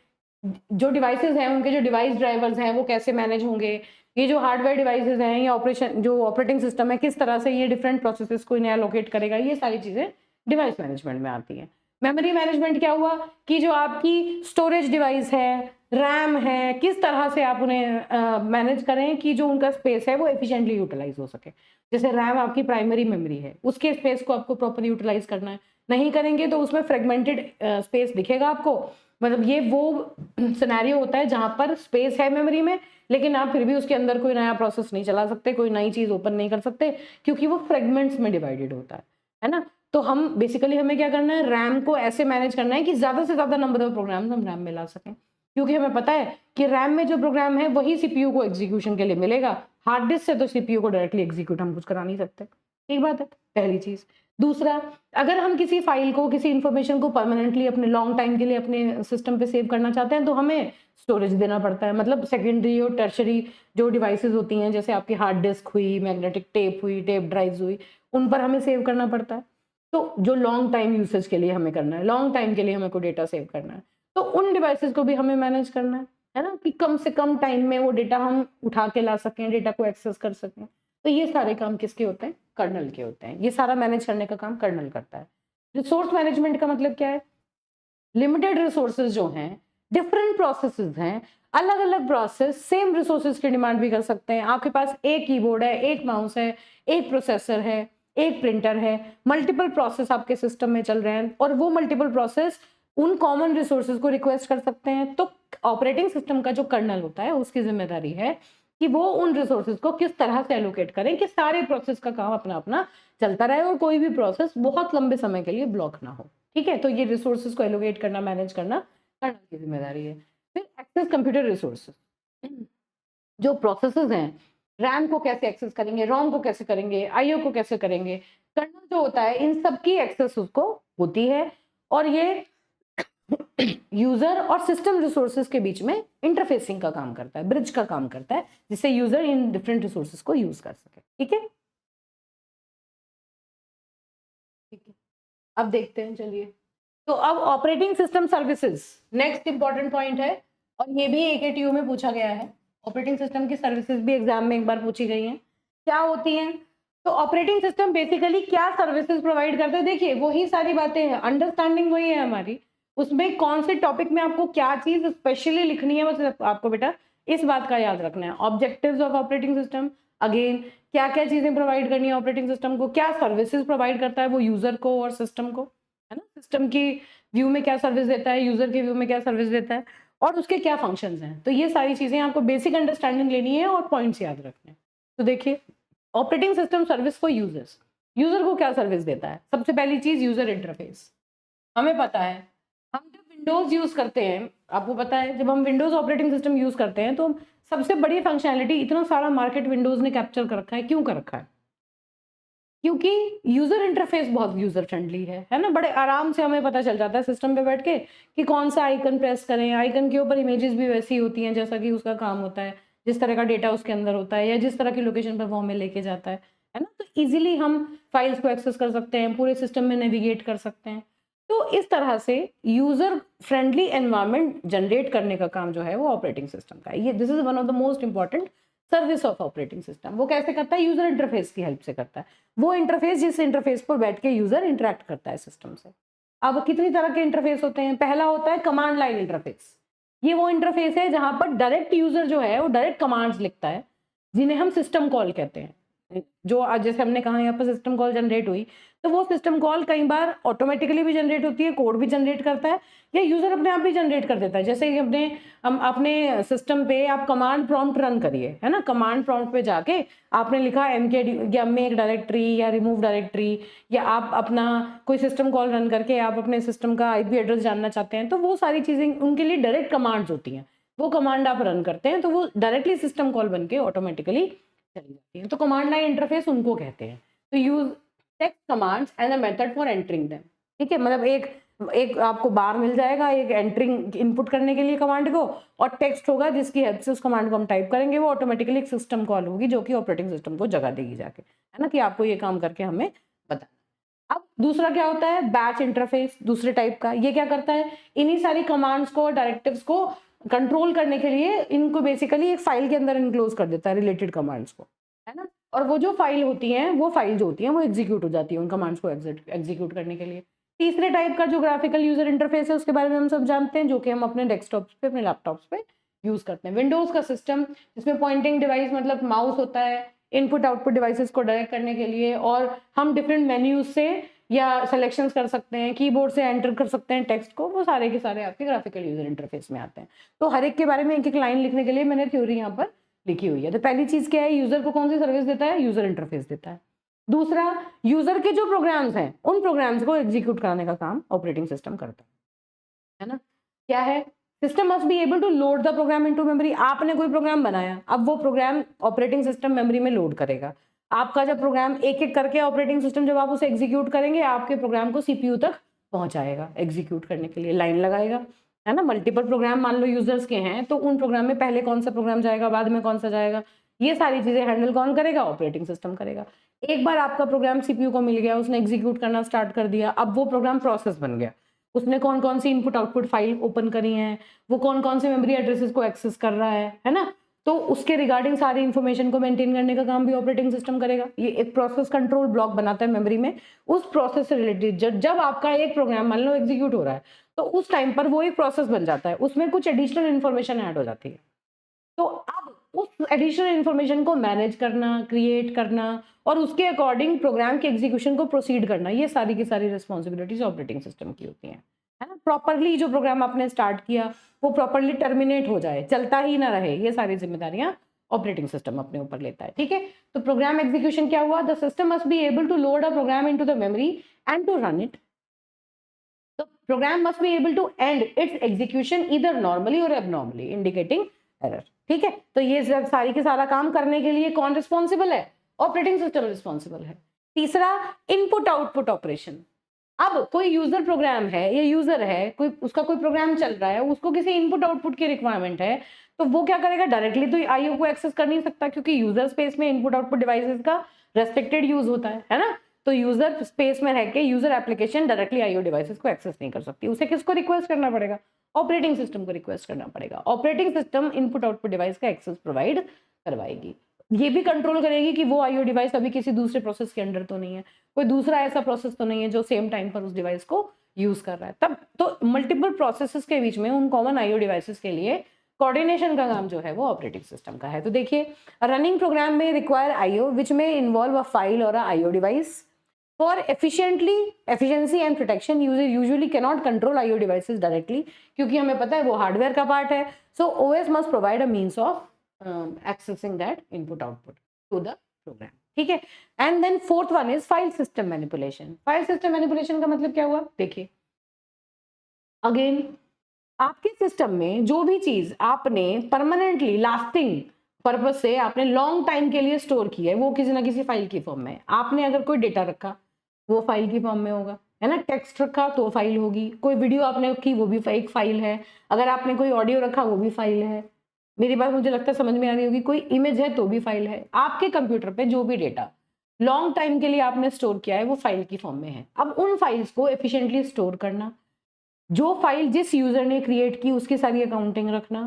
जो डिवाइसेस हैं उनके जो डिवाइस ड्राइवर्स हैं वो कैसे मैनेज होंगे, ये जो हार्डवेयर डिवाइसेस हैं या ऑपरेशन जो ऑपरेटिंग सिस्टम है किस तरह से ये डिफरेंट प्रोसेसेस को इन्हें एलोकेट करेगा, ये सारी चीजें डिवाइस मैनेजमेंट में आती हैं। मेमोरी मैनेजमेंट क्या हुआ कि जो आपकी स्टोरेज डिवाइस है, रैम है, किस तरह से आप उन्हें मैनेज करें कि जो उनका स्पेस है वो एफिशिएंटली यूटिलाइज हो सके। जैसे रैम आपकी प्राइमरी मेमोरी है, उसके स्पेस को आपको प्रॉपर यूटिलाइज करना है, नहीं करेंगे तो उसमें फ्रेगमेंटेड स्पेस दिखेगा आपको। मतलब ये वो सिनेरियो होता है जहां पर स्पेस है मेमोरी में, लेकिन आप फिर भी उसके अंदर कोई नया प्रोसेस नहीं चला सकते, कोई नई चीज ओपन नहीं कर सकते, क्योंकि वो फ्रेगमेंट्स में डिवाइडेड होता है ना। तो हम बेसिकली हमें क्या करना है, रैम को ऐसे मैनेज करना है कि ज्यादा से ज्यादा नंबर ऑफ प्रोग्राम्स हम रैम में ला सकें, क्योंकि हमें पता है कि रैम में जो प्रोग्राम है वही सीपीयू को एग्जीक्यूशन के लिए मिलेगा। हार्ड डिस्क से तो सीपीयू को डायरेक्टली एग्जीक्यूट हम कुछ करा नहीं सकते, ठीक बात है, पहली चीज। दूसरा, अगर हम किसी फाइल को, किसी इंफॉर्मेशन को परमानेंटली अपने लॉन्ग टाइम के लिए अपने सिस्टम पे सेव करना चाहते हैं तो हमें स्टोरेज देना पड़ता है। मतलब सेकेंडरी और टर्शरी जो डिवाइसेस होती हैं, जैसे आपकी हार्ड डिस्क हुई, मैग्नेटिक टेप हुई, टेप ड्राइव्स हुई, उन पर हमें सेव करना पड़ता है। तो जो लॉन्ग टाइम यूसेज के लिए हमें करना है, लॉन्ग टाइम के लिए हमें को डेटा सेव करना है, तो उन डिवाइसेस को भी हमें मैनेज करना है ना, कि कम से कम टाइम में वो डेटा हम उठा के ला सकें, डेटा को एक्सेस कर सकें। तो ये सारे काम किसके होते हैं, कर्नल के होते हैं। ये सारा मैनेज करने का काम कर्नल करता है। रिसोर्स मैनेजमेंट का मतलब क्या है, लिमिटेड रिसोर्सेज जो हैं, डिफरेंट प्रोसेसेस हैं, अलग अलग प्रोसेस सेम रिसोर्सेज की डिमांड भी कर सकते हैं। आपके पास एक कीबोर्ड है, एक माउस है, एक प्रोसेसर है, एक प्रिंटर है, मल्टीपल प्रोसेस आपके सिस्टम में चल रहे हैं, और वो मल्टीपल प्रोसेस उन कॉमन रिसोर्सेज को रिक्वेस्ट कर सकते हैं। तो ऑपरेटिंग सिस्टम का जो कर्नल होता है उसकी जिम्मेदारी है कि वो उन रिसोर्सेज को किस तरह से एलोकेट करें कि सारे प्रोसेस का काम अपना अपना चलता रहे और कोई भी प्रोसेस बहुत लंबे समय के लिए ब्लॉक ना हो, ठीक है। तो ये रिसोर्सेज को एलोकेट करना, मैनेज करना कर्नल की जिम्मेदारी है। फिर एक्सेस कंप्यूटर रिसोर्सेज, जो प्रोसेसेस हैं, रैम को कैसे एक्सेस करेंगे, रोम को कैसे करेंगे, आईओ को कैसे करेंगे, कर्नल जो होता है इन सबकी एक्सेस उसको होती है, और ये यूजर और सिस्टम रिसोर्सेज के बीच में इंटरफेसिंग का काम करता है, ब्रिज का काम करता है, जिससे यूजर इन डिफरेंट रिसोर्सेज को यूज कर सके, ठीक है। ठीक है, अब देखते हैं, चलिए। तो अब operating system services next important point है। और ये भी AKTU में पूछा गया है। ऑपरेटिंग सिस्टम की सर्विसेज भी एग्जाम में एक बार पूछी गई हैं। क्या होती हैं? तो ऑपरेटिंग सिस्टम बेसिकली क्या सर्विसेज प्रोवाइड करता है, देखिए वही सारी बातें हैं, अंडरस्टैंडिंग वही है हमारी। उसमें कौन से टॉपिक में आपको क्या चीज स्पेशली लिखनी है, बस आपको बेटा इस बात का याद रखना है। Objectives of operating system, again क्या क्या चीजें प्रोवाइड करनी है ऑपरेटिंग सिस्टम को, क्या सर्विसेज प्रोवाइड करता है वो यूजर को और सिस्टम को, है ना, सिस्टम की व्यू में क्या सर्विस देता है, यूजर के व्यू में क्या सर्विस देता है, और उसके क्या फंक्शंस हैं। तो ये सारी चीजें आपको बेसिक अंडरस्टैंडिंग लेनी है और पॉइंट्स याद रखने हैं। तो देखिए operating system service for users, user को क्या सर्विस देता है, सबसे पहली चीज यूजर इंटरफेस। हमें पता है हम जब विंडोज यूज करते हैं, आपको पता है जब हम विंडोज ऑपरेटिंग सिस्टम यूज करते हैं तो सबसे बड़ी फंक्शनैलिटी इतना सारा मार्केट विंडोज ने कैप्चर कर रखा है, क्यों कर रखा है? क्योंकि यूजर इंटरफेस बहुत यूजर फ्रेंडली है ना, बड़े आराम से हमें पता चल जाता है सिस्टम पे बैठ के कि कौन सा आइकन प्रेस करें, आइकन के ऊपर इमेजेस भी वैसी होती हैं जैसा कि उसका काम होता है, जिस तरह का डेटा उसके अंदर होता है या जिस तरह की लोकेशन पर वो हमें लेके जाता है ना। तो इजीली हम फाइल्स को एक्सेस कर सकते हैं, पूरे सिस्टम में नेविगेट कर सकते हैं। तो इस तरह से यूजर फ्रेंडली एनवायरनमेंट जनरेट करने का काम जो है वो ऑपरेटिंग सिस्टम का है। ये this is one of the most important service of operating system. वो कैसे करता है? यूजर इंटरफेस की हेल्प से करता है। वो इंटरफेस जिस इंटरफेस पर बैठ के यूजर इंटरेक्ट करता है सिस्टम से। अब कितनी तरह के इंटरफेस होते हैं? पहला होता है कमांड लाइन इंटरफेस। ये वो इंटरफेस है जहां पर डायरेक्ट यूजर जो है वो डायरेक्ट कमांड्स लिखता है, जिन्हें हम सिस्टम कॉल कहते हैं। जो आज जैसे हमने कहा यहाँ पर सिस्टम कॉल जनरेट हुई, तो वो सिस्टम कॉल कई बार ऑटोमेटिकली भी जनरेट होती है, कोड भी जनरेट करता है, या यूजर अपने आप भी जनरेट कर देता है। जैसे कि हम अपने सिस्टम पे आप कमांड प्रॉम्प्ट रन करिए, है ना, कमांड प्रॉम्प्ट पे जाके आपने लिखा mkd या मेक डायरेक्टरी या रिमूव डायरेक्टरी, या आप अपना कोई सिस्टम कॉल रन करके आप अपने सिस्टम का IP एड्रेस जानना चाहते हैं, तो वो सारी चीजें उनके लिए डायरेक्ट कमांड्स होती हैं। वो कमांड आप रन करते हैं तो वो डायरेक्टली सिस्टम कॉल बन के ऑटोमेटिकली चली जाती है। तो कमांड लाइन इंटरफेस उनको कहते हैं। तो use text commands and a method for entering them. ठीक है, मतलब एक एक आपको बार मिल जाएगा एक एंटरिंग इनपुट करने के लिए कमांड को, और टेक्स्ट होगा जिसकी हेल्प से उस कमांड को हम टाइप करेंगे, वो ऑटोमेटिकली एक सिस्टम कॉल होगी जो कि ऑपरेटिंग सिस्टम को जगह देगी जाके, है ना, कि आपको ये काम करके हमें बताना। अब दूसरा क्या होता है? बैच इंटरफेस, दूसरे टाइप का। ये क्या करता है? इन्हीं सारी कमांड्स को, डायरेक्टिव्स को कंट्रोल करने के लिए इनको बेसिकली एक फाइल के अंदर इनक्लोज कर देता है, रिलेटेड कमांड्स को, है ना। और वो जो फाइल होती है, वो फाइल जो होती है वो एग्जीक्यूट हो जाती है उन कमांड्स को एग्जीक्यूट करने के लिए। तीसरे टाइप का जो ग्राफिकल यूजर इंटरफेस है उसके बारे में हम सब जानते हैं, जो कि हम अपने डेस्कटॉप्स पे, अपने लैपटॉप्स पे यूज करते हैं। विंडोज का सिस्टम जिसमें पॉइंटिंग डिवाइस मतलब माउस होता है इनपुट आउटपुट डिवाइसेस को डायरेक्ट करने के लिए, और हम डिफरेंट मेन्यूज से या सिलेक्शंस कर सकते हैं, कीबोर्ड से एंटर कर सकते हैं टेक्स्ट को, वो सारे के सारे आपके ग्राफिकल यूजर इंटरफेस में आते हैं। तो हर एक के बारे में एक एक लाइन लिखने के लिए मैंने थ्योरी यहाँ पर लिखी हुई है। तो पहली चीज क्या है? यूजर को कौन सी सर्विस देता है? यूजर इंटरफेस देता है। दूसरा, यूजर के जो प्रोग्राम्स हैं उन प्रोग्राम्स को एग्जीक्यूट कराने का काम ऑपरेटिंग सिस्टम करता है ना। क्या है? System must be able to load the program into memory. आपने कोई प्रोग्राम बनाया, अब वो प्रोग्राम ऑपरेटिंग सिस्टम मेमोरी में लोड करेगा। आपका जब प्रोग्राम एक एक करके ऑपरेटिंग सिस्टम जब आप उसे एग्जीक्यूट करेंगे, आपके प्रोग्राम को CPU तक पहुंचाएगा, एग्जीक्यूट करने के लिए लाइन लगाएगा, है ना। मल्टीपल प्रोग्राम मान लो यूजर्स के हैं, तो उन प्रोग्राम में पहले कौन सा प्रोग्राम जाएगा, बाद में कौन सा जाएगा, ये सारी चीजें हैंडल कौन करेगा? ऑपरेटिंग सिस्टम करेगा। एक बार आपका प्रोग्राम CPU को मिल गया, उसने एग्जीक्यूट करना स्टार्ट कर दिया, अब वो प्रोग्राम प्रोसेस बन गया, उसने कौन कौन सी इनपुट आउटपुट फाइल ओपन करी है, वो कौन कौन से मेमोरी एड्रेसेस को एक्सेस कर रहा है ना। तो उसके रिगार्डिंग सारी इंफॉर्मेशन को मेंटेन करने का काम भी ऑपरेटिंग सिस्टम करेगा। ये एक प्रोसेस कंट्रोल ब्लॉक बनाता है मेमोरी में। उस प्रोसेस से रिलेटेड जब आपका एक प्रोग्राम मान लो एग्जीक्यूट हो रहा है, तो उस टाइम पर वो एक प्रोसेस बन जाता है, उसमें कुछ एडिशनल इन्फॉर्मेशन ऐड हो जाती है। तो अब उस एडिशनल इन्फॉर्मेशन को मैनेज करना, क्रिएट करना और उसके अकॉर्डिंग प्रोग्राम के एग्जीक्यूशन को प्रोसीड करना, ये सारी की सारी रिस्पॉन्सिबिलिटीज ऑपरेटिंग सिस्टम की होती हैं, है ना। प्रॉपरली जो प्रोग्राम आपने स्टार्ट किया वो प्रॉपरली टर्मिनेट हो जाए, चलता ही ना रहे, ये सारी जिम्मेदारियां ऑपरेटिंग सिस्टम अपने ऊपर लेता है। ठीक है, तो प्रोग्राम एग्जीक्यूशन क्या हुआ? The system must be able to load a program into the memory and to run it. The program must be able to end its execution either normally or abnormally, indicating error. ठीक है, तो ये सारी के सारा काम करने के लिए कौन रिस्पॉन्सिबल है? ऑपरेटिंग सिस्टम रिस्पॉन्सिबल है। तीसरा, इनपुट आउटपुट ऑपरेशन। अब कोई यूजर प्रोग्राम है या यूजर है, कोई उसका कोई प्रोग्राम चल रहा है, उसको किसी इनपुट आउटपुट की रिक्वायरमेंट है, तो वो क्या करेगा? डायरेक्टली तो IO को एक्सेस कर नहीं सकता, क्योंकि यूजर स्पेस में इनपुट आउटपुट डिवाइसेस का रेस्ट्रिक्टेड यूज होता है ना। तो यूजर स्पेस में रह के user application directly IO devices को एक्सेस नहीं कर सकती। उसे किसको रिक्वेस्ट करना पड़ेगा? ऑपरेटिंग सिस्टम को रिक्वेस्ट करना पड़ेगा। Operating system input output device का एक्सेस प्रोवाइड करवाएगी। ये भी कंट्रोल करेगी कि वो आईओ डिवाइस अभी किसी दूसरे प्रोसेस के अंडर तो नहीं है, कोई दूसरा ऐसा प्रोसेस तो नहीं है जो सेम टाइम पर उस डिवाइस को यूज कर रहा है। तब तो मल्टीपल प्रोसेसेस के बीच में उन कॉमन आईओ डिवाइसेस के लिए कोऑर्डिनेशन का काम जो है वो ऑपरेटिंग सिस्टम का है। तो देखिए, रनिंग प्रोग्राम में रिक्वायर आईओ विच में इन्वॉल्व अ फाइल और IO device for efficiency and protection. User usually cannot control IO devices directly, क्योंकि हमें पता है वो हार्डवेयर का पार्ट है। So OS must provide a means of accessing that input output to the program, ठीक है। And then fourth one is file system manipulation. File system manipulation का मतलब क्या हुआ? देखिए, अगेन आपके सिस्टम में जो भी चीज आपने परमानेंटली लास्टिंग पर्पज से आपने लॉन्ग टाइम के लिए स्टोर की है, वो किसी ना किसी फाइल की फॉर्म में। आपने अगर कोई डेटा रखा वो फाइल की फॉर्म में होगा, है ना। टेक्स्ट रखा तो फाइल होगी, कोई वीडियो आपने रखी वो भी एक फाइल है, अगर आपने कोई ऑडियो रखा वो भी फाइल है। मेरी बात मुझे लगता है समझ में आ रही होगी। कोई इमेज है तो भी फाइल है। आपके कंप्यूटर पे जो भी डेटा लॉन्ग टाइम के लिए आपने स्टोर किया है वो फाइल की फॉर्म में है। अब उन फाइल्स को एफिशिएंटली स्टोर करना, जो फाइल जिस यूजर ने क्रिएट की उसकी सारी अकाउंटिंग रखना,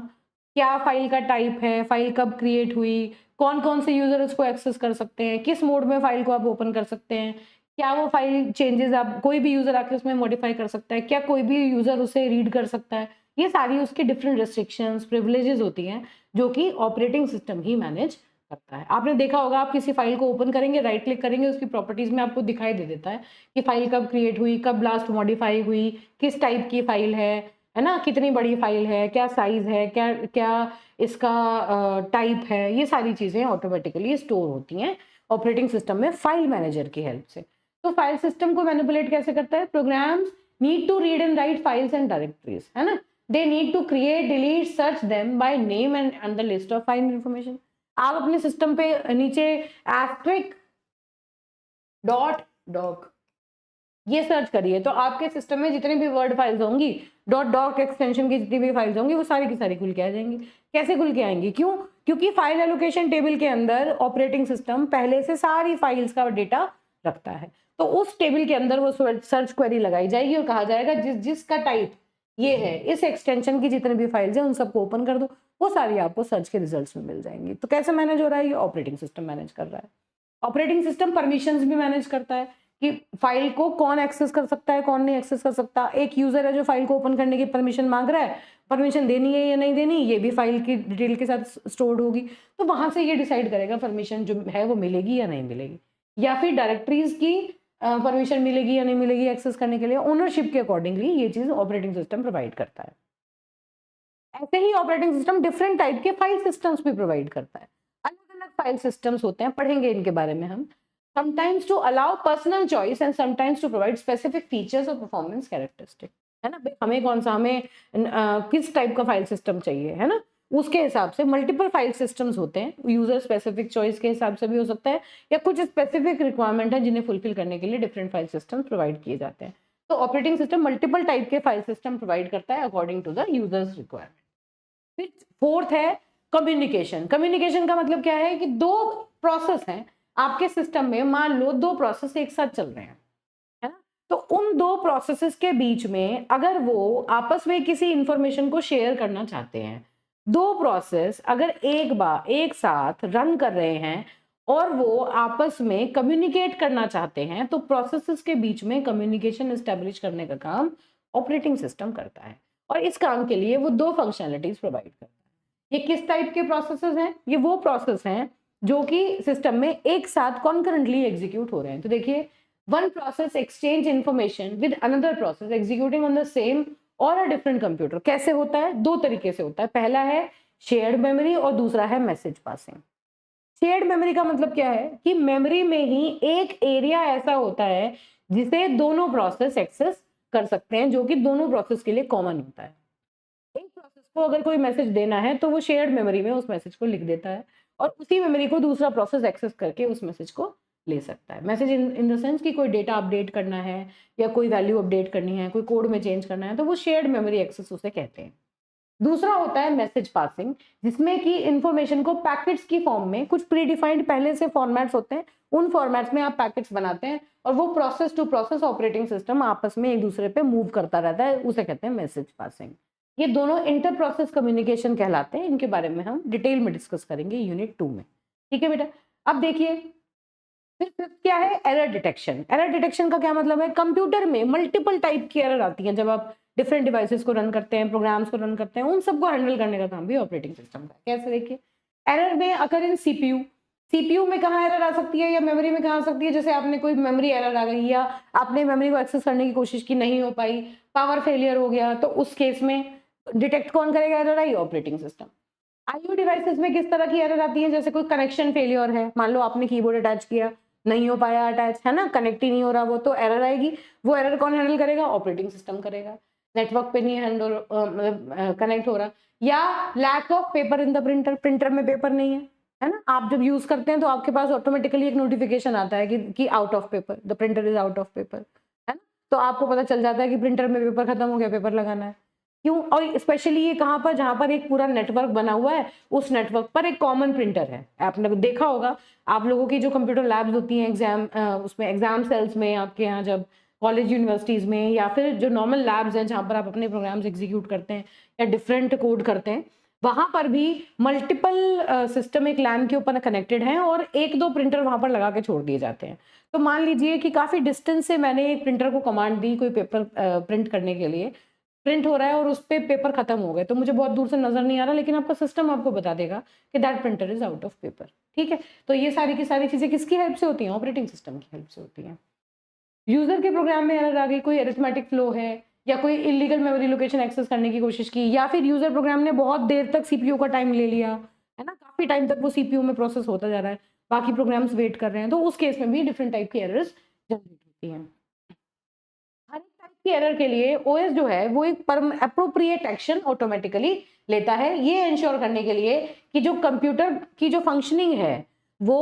क्या फाइल का टाइप है, फाइल कब क्रिएट हुई, कौन कौन से यूजर उसको एक्सेस कर सकते हैं, किस मोड में फाइल को आप ओपन कर सकते हैं, क्या वो फाइल चेंजेस आप कोई भी यूजर आके उसमें मॉडिफाई कर सकता है, क्या कोई भी यूजर उसे रीड कर सकता है। ये सारी उसकी डिफरेंट रेस्ट्रिक्शंस प्रिविलेजेस होती हैं जो कि ऑपरेटिंग सिस्टम ही मैनेज करता है। आपने देखा होगा, आप किसी फाइल को ओपन करेंगे, राइट क्लिक करेंगे, उसकी प्रॉपर्टीज में आपको दिखाई दे देता है कि फाइल कब क्रिएट हुई, कब लास्ट मॉडिफाई हुई, किस टाइप की फाइल है ना, कितनी बड़ी फाइल है, क्या साइज है, क्या क्या इसका टाइप है। ये सारी चीजें ऑटोमेटिकली स्टोर होती हैं ऑपरेटिंग सिस्टम में फाइल मैनेजर की हेल्प से। तो फाइल सिस्टम को मैनिपुलेट कैसे करता है? Programs need to read and write files and directories, है ना। They need to create, delete, search them by name and the list of file information. आप अपने सिस्टम पे नीचे एस्ट्रिक डॉट डॉक ये सर्च करिए तो आपके सिस्टम में जितनी भी वर्ड फाइल्स होंगी, डॉट डॉक एक्सटेंशन की जितनी भी फाइल्स होंगी वो सारी की सारी खुल के आ जाएंगी। कैसे खुल के आएंगी? क्यों? क्योंकि फाइल एलोकेशन टेबल के अंदर ऑपरेटिंग सिस्टम पहले से सारी फाइल्स का डेटा रखता है। तो उस टेबल के अंदर वो सर्च क्वेरी लगाई जाएगी और कहा जाएगा जिसका टाइप ये है, इस एक्सटेंशन की जितने भी फाइल्स हैं उन सबको ओपन कर दो, वो सारी आपको सर्च के रिजल्ट्स में मिल जाएंगी। तो कैसे मैनेज हो रहा है? ये ऑपरेटिंग सिस्टम मैनेज कर रहा है। ऑपरेटिंग सिस्टम परमिशंस भी मैनेज करता है कि फाइल को कौन एक्सेस कर सकता है, कौन नहीं एक्सेस कर सकता। एक यूजर है जो फाइल को ओपन करने की परमिशन मांग रहा है, परमिशन देनी है या नहीं देनी, ये भी फाइल की डिटेल के साथ स्टोर्ड होगी। तो वहां से ये डिसाइड करेगा परमिशन जो है वो मिलेगी या नहीं मिलेगी, या फिर डायरेक्टरीज की परमिशन मिलेगी या नहीं मिलेगी एक्सेस करने के लिए। ओनरशिप के अकॉर्डिंगली ये चीज ऑपरेटिंग सिस्टम प्रोवाइड करता है। ऐसे ही ऑपरेटिंग सिस्टम डिफरेंट टाइप के फाइल सिस्टम्स भी प्रोवाइड करता है। अलग अलग फाइल सिस्टम्स होते हैं, पढ़ेंगे इनके बारे में हम। sometimes to allow personal choice and sometimes to provide specific features or performance characteristic, है ना। भाई हमें कौन सा, हमें किस टाइप का फाइल सिस्टम चाहिए, है ना, उसके हिसाब से मल्टीपल फाइल सिस्टम्स होते हैं। यूजर स्पेसिफिक चॉइस के हिसाब से भी हो सकता है, या कुछ स्पेसिफिक रिक्वायरमेंट है जिन्हें फुलफिल करने के लिए डिफरेंट फाइल सिस्टम प्रोवाइड किए जाते हैं। तो ऑपरेटिंग सिस्टम मल्टीपल टाइप के फाइल सिस्टम प्रोवाइड करता है according to the users requirement. फिर फोर्थ है कम्युनिकेशन। कम्युनिकेशन का मतलब क्या है कि दो प्रोसेस हैं आपके सिस्टम में, मान लो दो प्रोसेस एक साथ चल रहे हैं, है ना। तो उन दो प्रोसेसेस के बीच में अगर वो आपस में किसी इंफॉर्मेशन को शेयर करना चाहते हैं, दो प्रोसेस अगर एक साथ रन कर रहे हैं और वो आपस में कम्युनिकेट करना चाहते हैं, तो प्रोसेसेस के बीच में कम्युनिकेशन एस्टेब्लिश करने का काम ऑपरेटिंग सिस्टम करता है। और इस काम के लिए वो दो फंक्शनलिटीज प्रोवाइड करता है। ये किस टाइप के प्रोसेसेस हैं? ये वो प्रोसेस हैं जो कि सिस्टम में एक साथ कॉन्करेंटली एग्जीक्यूट हो रहे हैं। तो देखिए, one process exchange information with another process executing on the same और अ डिफरेंट कंप्यूटर। कैसे होता है? दो तरीके से होता है। पहला है शेयर्ड मेमोरी और दूसरा है मैसेज पासिंग। शेयर्ड मेमोरी का मतलब क्या है कि मेमोरी में ही एक एरिया ऐसा होता है जिसे दोनों प्रोसेस एक्सेस कर सकते हैं, जो कि दोनों प्रोसेस के लिए कॉमन होता है। एक प्रोसेस को अगर कोई मैसेज देना है तो वो शेयर्ड मेमोरी में उस मैसेज को लिख देता है और उसी मेमोरी को दूसरा प्रोसेस एक्सेस करके उस मैसेज को ले सकता है। मैसेज इन द सेंस कि कोई डेटा अपडेट करना है या कोई वैल्यू अपडेट करनी है, कोई कोड में चेंज करना है, तो वो शेयर्ड मेमोरी एक्सेस उसे कहते हैं। दूसरा होता है मैसेज पासिंग, जिसमें कि इंफॉर्मेशन को पैकेट्स की फॉर्म में, कुछ प्री डिफाइंड पहले से फॉर्मेट्स होते हैं, उन फॉर्मेट्स में आप पैकेट्स बनाते हैं और वो process to process operating system आपस में एक दूसरे पे मूव करता रहता है, उसे कहते हैं मैसेज पासिंग। ये दोनों इंटर प्रोसेस कम्युनिकेशन कहलाते हैं। इनके बारे में हम डिटेल में डिस्कस करेंगे यूनिट 2 में। ठीक है बेटा। अब देखिए फिर फिफ्थ क्या है, एरर डिटेक्शन। एरर डिटेक्शन का क्या मतलब है, कंप्यूटर में मल्टीपल टाइप की एरर आती हैं जब आप डिफरेंट डिवाइसेस को रन करते हैं, प्रोग्राम्स को रन करते हैं, उन सबको हैंडल करने का काम भी ऑपरेटिंग सिस्टम का है। कैसे देखिए, एरर में अगर इन सीपीयू, सीपीयू में कहाँ एरर आ सकती है या मेमोरी में कहाँ आ सकती है, जैसे आपने कोई मेमोरी एरर आ गई या आपने मेमोरी को एक्सेस करने की कोशिश की, नहीं हो पाई, पावर फेलियर हो गया, तो उस केस में डिटेक्ट कौन करेगा एरर आई, ऑपरेटिंग सिस्टम। आईओ डिवाइसेस में किस तरह की एरर आती है, जैसे कोई कनेक्शन फेलियर है, मान लो आपने कीबोर्ड अटैच किया, नहीं हो पाया अटैच, है ना, कनेक्ट ही नहीं हो रहा, वो तो एरर आएगी। वो एरर कौन हैंडल करेगा, ऑपरेटिंग सिस्टम करेगा। नेटवर्क पे नहीं हैंडल मतलब कनेक्ट हो रहा, या lack of paper in the printer, printer में पेपर नहीं है ना, आप जब यूज करते हैं तो आपके पास ऑटोमेटिकली एक नोटिफिकेशन आता है कि out of paper, the printer is out of paper, है ना, तो आपको पता चल जाता है कि प्रिंटर में पेपर खत्म हो गया, पेपर लगाना है। क्यों, और स्पेशली ये कहाँ पर, जहाँ पर एक पूरा नेटवर्क बना हुआ है, उस नेटवर्क पर एक कॉमन प्रिंटर है। आपने देखा होगा, आप लोगों की जो कंप्यूटर लैब्स होती हैं एग्जाम उसमें एग्जाम सेल्स में, आपके यहाँ जब कॉलेज यूनिवर्सिटीज में, या फिर जो नॉर्मल लैब्स हैं जहाँ पर आप अपने प्रोग्राम्स एग्जीक्यूट करते हैं या डिफरेंट कोड करते हैं, वहां पर भी मल्टीपल सिस्टम एक लैन के ऊपर कनेक्टेड हैं और एक दो प्रिंटर वहां पर लगा के छोड़ दिए जाते हैं। तो मान लीजिए कि काफी डिस्टेंस से मैंने एक प्रिंटर को कमांड दी कोई पेपर प्रिंट करने के लिए, प्रिंट हो रहा है और उस पे पेपर खत्म हो गए, तो मुझे बहुत दूर से नजर नहीं आ रहा, लेकिन आपका सिस्टम आपको बता देगा कि that printer is out of paper. ठीक है, तो ये सारी की सारी चीजें किसकी हेल्प से होती हैं, ऑपरेटिंग सिस्टम की हेल्प से होती हैं। यूजर के प्रोग्राम में एरर आ गई, कोई अरिथमेटिक फ्लो है या कोई इलीगल मेमोरी लोकेशन एक्सेस करने की कोशिश की, या फिर यूजर प्रोग्राम ने बहुत देर तक सीपीयू का टाइम ले लिया, है ना, काफी टाइम तक वो सीपीयू में प्रोसेस होता जा रहा है, बाकी प्रोग्राम्स वेट कर रहे हैं, तो उस केस में भी डिफरेंट टाइप की एरर्स जनरेट होती हैं। हर एक टाइप की एरर के लिए ओएस जो है वो एक अप्रोप्रिएट एक्शन ऑटोमेटिकली लेता है, ये इंश्योर करने के लिए कि जो कंप्यूटर की जो फंक्शनिंग है वो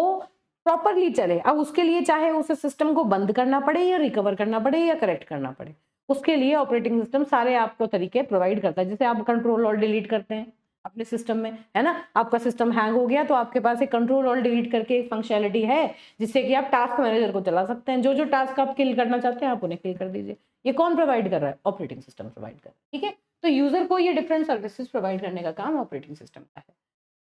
प्रॉपरली चले। अब उसके लिए चाहे उसे सिस्टम को बंद करना पड़े या रिकवर करना पड़े या करेक्ट करना पड़े, उसके लिए ऑपरेटिंग सिस्टम सारे आपको तरीके प्रोवाइड करता है। जैसे आप कंट्रोल और डिलीट करते हैं अपने सिस्टम में, है ना, आपका सिस्टम हैंग हो गया तो आपके पास एक कंट्रोल और डिलीट करके एक फंक्शनैलिटी है जिससे कि आप टास्क मैनेजर को चला सकते हैं, जो जो टास्क आप किल करना चाहते हैं आप उन्हें किल कर दीजिए। ये कौन प्रोवाइड कर रहा है, ऑपरेटिंग सिस्टम प्रोवाइड कर रहा है। ठीक है, तो यूजर को ये डिफरेंट सर्विसेज प्रोवाइड करने का काम ऑपरेटिंग सिस्टम का है।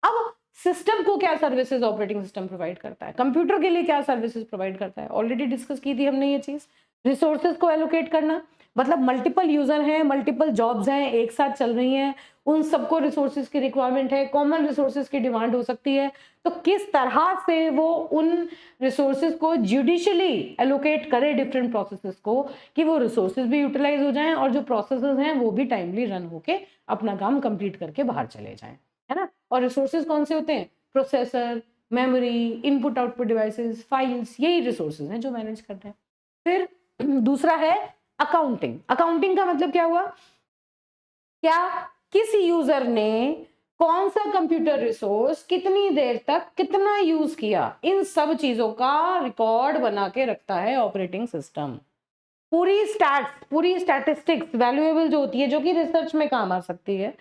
अब सिस्टम को क्या सर्विसेज ऑपरेटिंग सिस्टम प्रोवाइड करता है, कंप्यूटर के लिए क्या सर्विसेज प्रोवाइड करता है, ऑलरेडी डिस्कस की थी हमने ये चीज। रिसोर्सेज को एलोकेट करना, मतलब मल्टीपल यूजर हैं, मल्टीपल जॉब्स हैं एक साथ चल रही हैं, उन सबको रिसोर्सेज की रिक्वायरमेंट है, कॉमन रिसोर्सेज की डिमांड हो सकती है, तो किस तरह से वो उन रिसोर्सेज को जुडिशियली एलोकेट करे डिफरेंट प्रोसेसेस को, कि वो रिसोर्सेज भी यूटिलाइज हो जाएं और जो प्रोसेसेस हैं वो भी टाइमली रन होके अपना काम कंप्लीट करके बाहर चले जाएं, है ना। और रिसोर्सेज कौन से होते हैं, processor, memory, input output devices, files, यही रिसोर्सेज हैं जो मैनेज करते हैं। फिर दूसरा है अकाउंटिंग। अकाउंटिंग का मतलब क्या हुआ, क्या किस यूजर ने कौन सा कंप्यूटर रिसोर्स कितनी देर तक कितना यूज किया, इन सब चीजों का रिकॉर्ड बना के रखता है ऑपरेटिंग सिस्टम। पूरी स्टैट्स, पूरी स्टैटिस्टिक्स वैल्यूएबल जो होती है, जो कि रिसर्च में काम आ सकती है,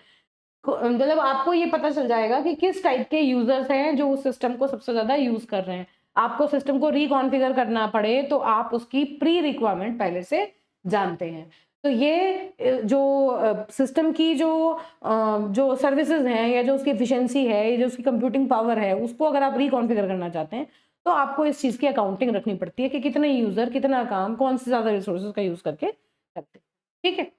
मतलब आपको ये पता चल जाएगा कि किस टाइप के यूजर्स हैं जो उस सिस्टम को सबसे ज्यादा यूज कर रहे हैं। आपको सिस्टम को रिकॉन्फ़िगर करना पड़े तो आप उसकी प्री रिक्वायरमेंट पहले से जानते हैं। तो ये जो सिस्टम की जो सर्विसेज हैं या जो उसकी एफिशिएंसी है, जो उसकी कंप्यूटिंग पावर है, उसको अगर आप रिकॉन्फ़िगर करना चाहते हैं तो आपको इस चीज की अकाउंटिंग रखनी पड़ती है कि कितने यूजर कितना काम कौन से ज्यादा रिसोर्सेज का यूज करके करते हैं। ठीक है,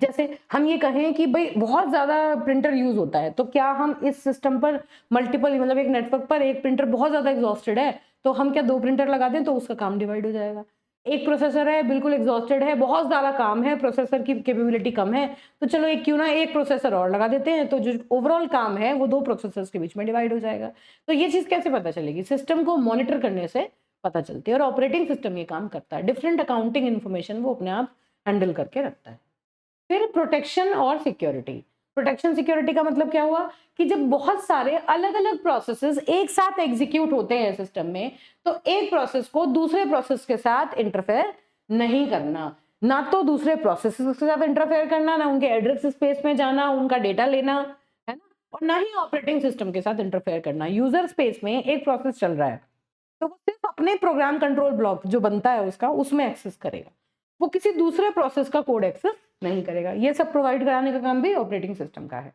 जैसे हम ये कहें कि भाई बहुत ज़्यादा प्रिंटर यूज़ होता है, तो क्या हम इस सिस्टम पर मल्टीपल, मतलब एक नेटवर्क पर एक प्रिंटर बहुत ज़्यादा एग्जॉस्टेड है तो हम क्या 2 प्रिंटर लगा दें तो उसका काम डिवाइड हो जाएगा। एक प्रोसेसर है बिल्कुल एग्जॉस्टेड है, बहुत ज़्यादा काम है, प्रोसेसर की कैपेबिलिटी कम है, तो चलो एक क्यों ना एक प्रोसेसर और लगा देते हैं, तो जो ओवरऑल काम है वो 2 प्रोसेसर्स के बीच में डिवाइड हो जाएगा। तो ये चीज़ कैसे पता चलेगी, सिस्टम को मॉनिटर करने से पता चलती है, और ऑपरेटिंग सिस्टम ये काम करता है, डिफरेंट अकाउंटिंग इन्फॉर्मेशन वो अपने आप हैंडल करके रखता है। फिर प्रोटेक्शन और सिक्योरिटी। प्रोटेक्शन सिक्योरिटी का मतलब क्या हुआ कि जब बहुत सारे अलग अलग प्रोसेसेस एक साथ एग्जीक्यूट होते हैं सिस्टम में, तो एक प्रोसेस को दूसरे प्रोसेस के साथ इंटरफेयर नहीं करना। ना तो दूसरे प्रोसेसेस के साथ इंटरफेयर करना, ना उनके एड्रेस स्पेस में जाना, उनका डेटा लेना, है ना, और ना ही ऑपरेटिंग सिस्टम के साथ इंटरफेयर करना। यूजर स्पेस में एक प्रोसेस चल रहा है तो वो सिर्फ अपने प्रोग्राम कंट्रोल ब्लॉक जो बनता है उसका, उसमें एक्सेस करेगा, वो किसी दूसरे प्रोसेस का कोड एक्सेस नहीं करेगा। ये सब प्रोवाइड कराने का काम भी ऑपरेटिंग सिस्टम का है।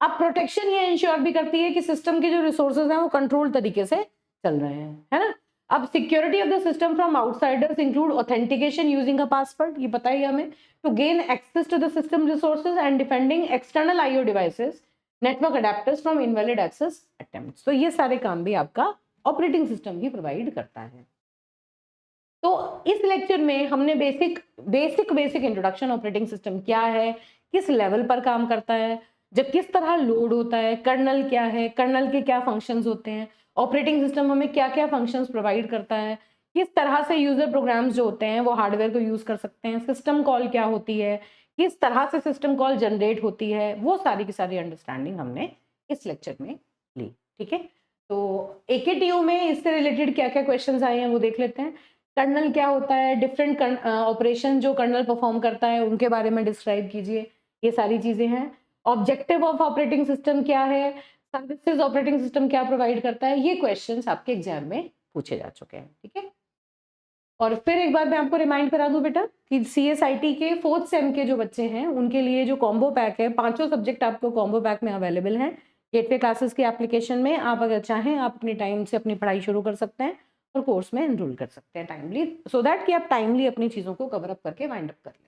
अब प्रोटेक्शन ये इंश्योर भी करती है कि सिस्टम के जो रिसोर्सेज हैं वो कंट्रोल तरीके से चल रहे हैं, है ना। अब security of the system from outsiders include authentication using a password, ये पता ही हमें, to gain access to the system resources and defending external IO devices, network adapters from invalid access attempts. तो ये सारे काम भी आपका ऑपरेटिंग सिस्टम ही प्रोवाइड करता है। तो इस लेक्चर में हमने बेसिक इंट्रोडक्शन ऑपरेटिंग सिस्टम क्या है, किस लेवल पर काम करता है, जब किस तरह लोड होता है, कर्नल क्या है, कर्नल के क्या फंक्शंस होते हैं, ऑपरेटिंग सिस्टम हमें क्या क्या फंक्शंस प्रोवाइड करता है, किस तरह से यूजर प्रोग्राम्स जो होते हैं वो हार्डवेयर को यूज कर सकते हैं, सिस्टम कॉल क्या होती है, किस तरह से सिस्टम कॉल जनरेट होती है, वो सारी की सारी अंडरस्टैंडिंग हमने इस लेक्चर में ली। ठीक है, तो एकेटीयू में इससे रिलेटेड क्या क्या क्वेश्चंस आए हैं वो देख लेते हैं। कर्नल क्या होता है, डिफरेंट ऑपरेशन जो कर्नल परफॉर्म करता है उनके बारे में डिस्क्राइब कीजिए, ये सारी चीजें हैं। ऑब्जेक्टिव ऑफ ऑपरेटिंग सिस्टम क्या है, सर्विसेज ऑपरेटिंग सिस्टम क्या प्रोवाइड करता है, ये क्वेश्चंस आपके एग्जाम में पूछे जा चुके हैं। ठीक है, और फिर एक बार मैं आपको रिमाइंड करा दूं बेटा कि CSIT के 4th सेम के जो बच्चे हैं उनके लिए जो कॉम्बो पैक है, 5 सब्जेक्ट आपको कॉम्बो पैक में अवेलेबल हैं गेटवे क्लासेस की एप्लीकेशन में। आप अगर चाहें आप अपने टाइम से अपनी पढ़ाई शुरू कर सकते हैं और कोर्स में एनरोल कर सकते हैं टाइमली, सो दैट कि आप टाइमली अपनी चीज़ों को कवर अप करके वाइंड अप कर लें।